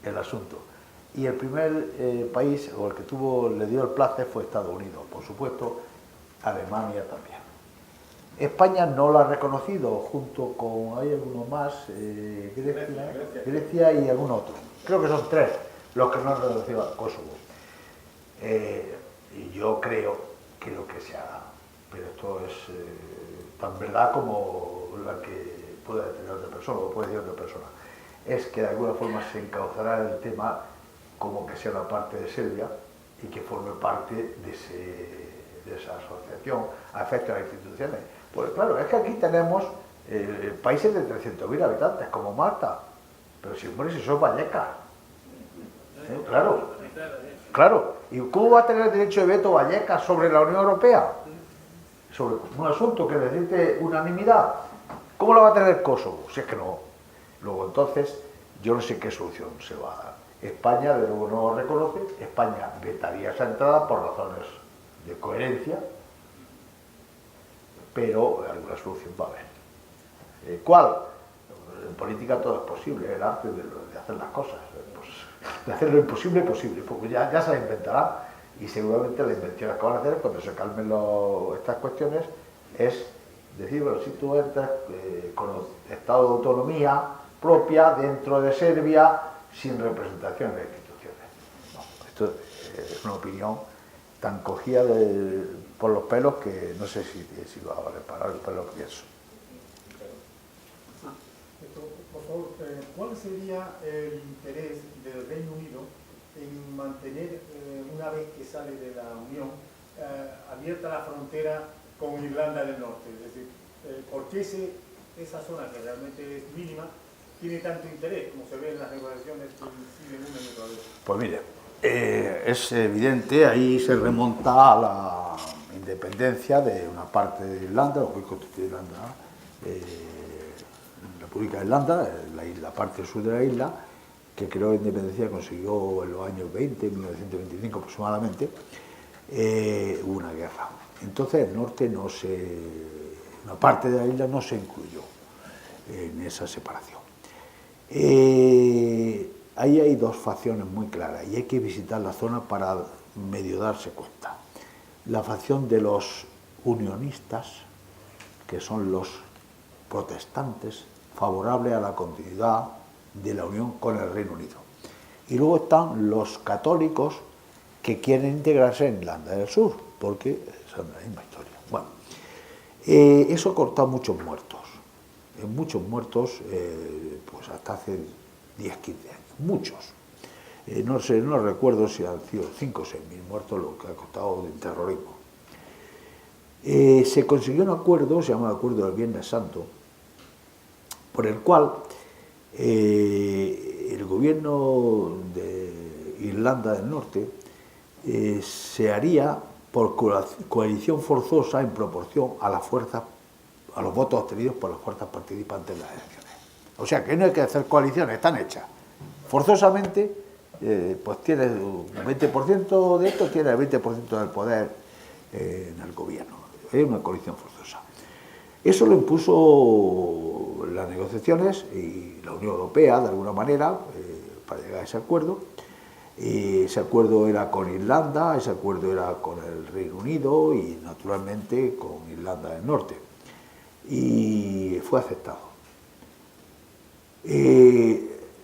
el asunto. Y el primer país, o el que le dio el place, fue Estados Unidos. Por supuesto, Alemania también. España no lo ha reconocido, junto con, hay algunos más, Grecia y algún otro. Creo que son 3 los que no han reconocido a Kosovo. Y yo creo que lo que se haga, pero esto es tan verdad como la que puede decir otra persona, o puede decir otra persona, es que de alguna forma se encauzará el tema como que sea una parte de Serbia y que forme parte de esa asociación a efectos de las instituciones. Pues claro, es que aquí tenemos países de 300.000 habitantes, como Malta, pero si son Vallecas. Claro. ¿Y cómo va a tener derecho de veto Vallecas sobre la Unión Europea? Sobre un asunto que necesite unanimidad. ¿Cómo lo va a tener Kosovo? Si es que no. Luego entonces, yo no sé qué solución se va a dar. España, de nuevo, no lo reconoce. España vetaría esa entrada por razones de coherencia, pero alguna solución va a haber. ¿Cuál? En política todo es posible, el arte de hacer las cosas, pues, de hacer lo imposible posible, porque ya se la inventará, y seguramente las invenciones que van a hacer cuando se calmen estas cuestiones es decir, bueno, si tú entras con estado de autonomía propia dentro de Serbia sin representación en las instituciones. No, esto es una opinión tan cogida por los pelos que no sé si va a valer para el pelo que pienso. Por favor, ¿cuál sería el interés del Reino Unido en mantener, una vez que sale de la Unión, abierta la frontera con Irlanda del Norte? Es decir, ¿por qué esa zona, que realmente es mínima, tiene tanto interés como se ve en las negociaciones que siguen una y otra vez? Pues mire, es evidente, ahí se remonta a la independencia de una parte de Irlanda, lo que es constituida Irlanda, la República de Irlanda, la parte sur de la isla, que creó la independencia, consiguió en los años 20, 1925 aproximadamente, hubo una guerra. Entonces el norte una parte de la isla no se incluyó en esa separación. Ahí hay dos facciones muy claras y hay que visitar la zona para medio darse cuenta. La facción de los unionistas, que son los protestantes, favorables a la continuidad de la unión con el Reino Unido. Y luego están los católicos que quieren integrarse en Irlanda del Sur, porque son la misma historia. Bueno, eso ha cortado muchos muertos. Pues hasta hace 10, 15 años, muchos. No recuerdo si han sido 5 o 6 mil muertos lo que ha costado del terrorismo. Se consiguió un acuerdo, se llama el Acuerdo del Viernes Santo, por el cual el gobierno de Irlanda del Norte se haría por coalición forzosa en proporción a los votos obtenidos por las fuerzas participantes en las elecciones. O sea que no hay que hacer coaliciones, están hechas. Forzosamente, pues tienes un 20% de esto, tienes el 20% del poder en el gobierno. Es una coalición forzosa. Eso lo impuso las negociaciones y la Unión Europea, de alguna manera, para llegar a ese acuerdo. Ese acuerdo era con Irlanda, ese acuerdo era con el Reino Unido y, naturalmente, con Irlanda del Norte. Y fue aceptado.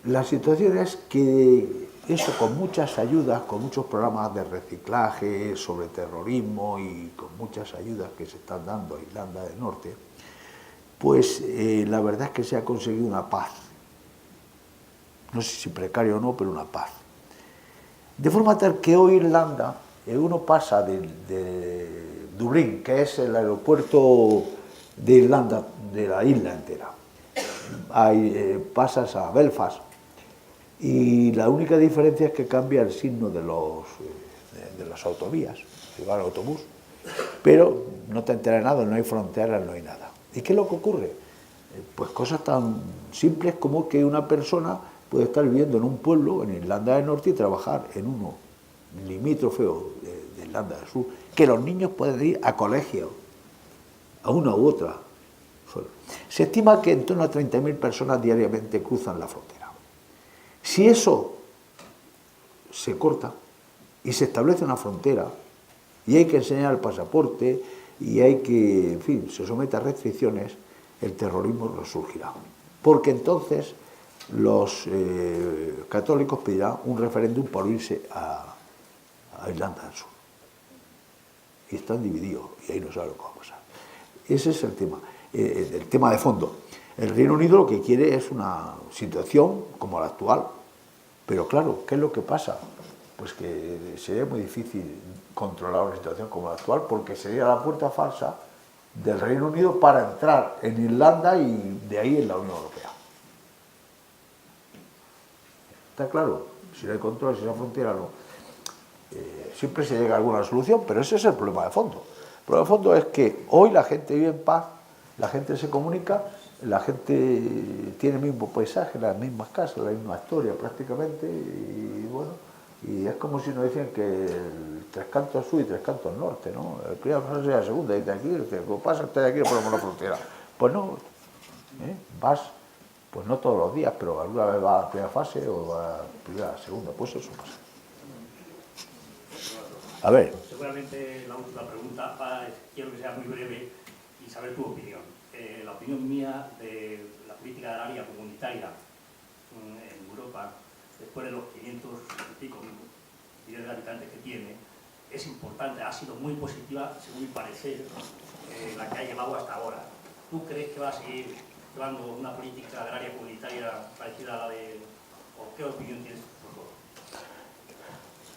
La situación es que eso, con muchas ayudas, con muchos programas de reciclaje sobre terrorismo y con muchas ayudas que se están dando a Irlanda del Norte, pues la verdad es que se ha conseguido una paz. No sé si precaria o no, pero una paz. De forma tal que hoy Irlanda, uno pasa de Dublín, que es el aeropuerto de Irlanda, de la isla entera, pasas a Belfast, y la única diferencia es que cambia el signo de las autovías, si va el autobús, pero no te enteras de nada, no hay fronteras, no hay nada. ¿Y qué es lo que ocurre? Pues cosas tan simples como que una persona puede estar viviendo en un pueblo, en Irlanda del Norte, y trabajar en uno limítrofe de Irlanda del Sur, que los niños pueden ir a colegio, a una u otra. Se estima que en torno a 30.000 personas diariamente cruzan la frontera. Si eso se corta y se establece una frontera y hay que enseñar el pasaporte y hay que, en fin, se somete a restricciones, el terrorismo resurgirá. Porque entonces los católicos pedirán un referéndum por irse a Irlanda del Sur. Y están divididos y ahí no saben lo que va a pasar. Ese es el tema de fondo. El Reino Unido lo que quiere es una situación como la actual. Pero claro, ¿qué es lo que pasa? Pues que sería muy difícil controlar una situación como la actual porque sería la puerta falsa del Reino Unido para entrar en Irlanda y de ahí en la Unión Europea. Está claro, si no hay control, si esa frontera no. Siempre se llega a alguna solución, pero ese es el problema de fondo. El problema de fondo es que hoy la gente vive en paz, la gente se comunica, la gente tiene el mismo paisaje, las mismas casas, la misma historia prácticamente, y bueno, y es como si nos decían que el tres cantos sur y tres cantos norte, ¿no? La primera frase y la segunda, y de aquí, ¿qué pasa usted de aquí y ponemos la frontera? Pues no, vas, pues no todos los días, pero alguna vez va a la primera fase o a la primera, segunda, pues eso pasa. A ver. Seguramente la última pregunta, quiero que sea muy breve y saber tu opinión. La opinión mía de la política agraria comunitaria en Europa, después de los 500 y pico millones de habitantes que tiene, es importante, ha sido muy positiva, según mi parecer, la que ha llevado hasta ahora. ¿Tú crees que va a seguir llevando una política agraria comunitaria parecida a la de... o qué opinión tienes?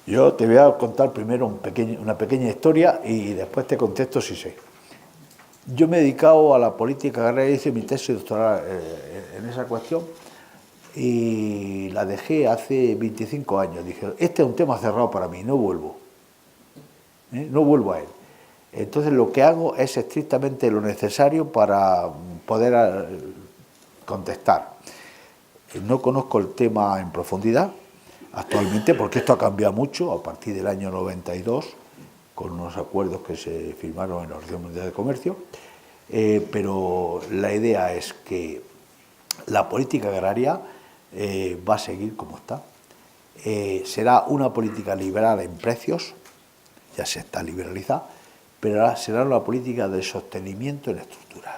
Yo te voy a contar primero una pequeña historia y después te contesto si sé. Yo me he dedicado a la política agraria, hice mi tesis doctoral en esa cuestión y la dejé hace 25 años. Dije, este es un tema cerrado para mí, no vuelvo. No vuelvo a él. Entonces lo que hago es estrictamente lo necesario para poder contestar. No conozco el tema en profundidad actualmente, porque esto ha cambiado mucho a partir del año 92, con unos acuerdos que se firmaron en la Organización Mundial de Comercio, pero la idea es que la política agraria va a seguir como está. Será una política liberal en precios, ya se está liberalizada, pero ahora será una política de sostenimiento en estructuras.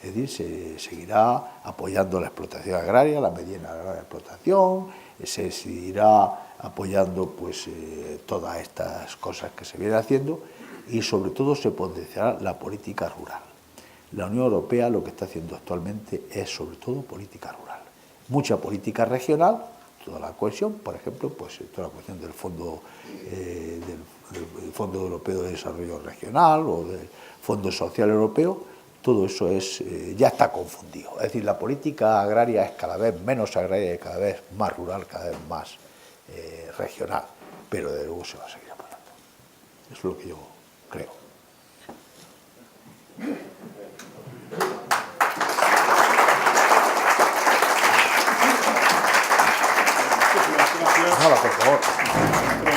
Es decir, se seguirá apoyando la explotación agraria, la mediana explotación, se seguirá apoyando pues, todas estas cosas que se vienen haciendo y sobre todo se potenciará la política rural. La Unión Europea lo que está haciendo actualmente es sobre todo política rural. Mucha política regional, toda la cohesión, por ejemplo, pues toda la cuestión del Fondo Europeo de Desarrollo Regional o del Fondo Social Europeo, todo eso ya está confundido. Es decir, la política agraria es cada vez menos agraria y cada vez más rural, cada vez más regional, pero de luego se va a seguir apoyando. Eso es lo que yo creo. Nada, por favor.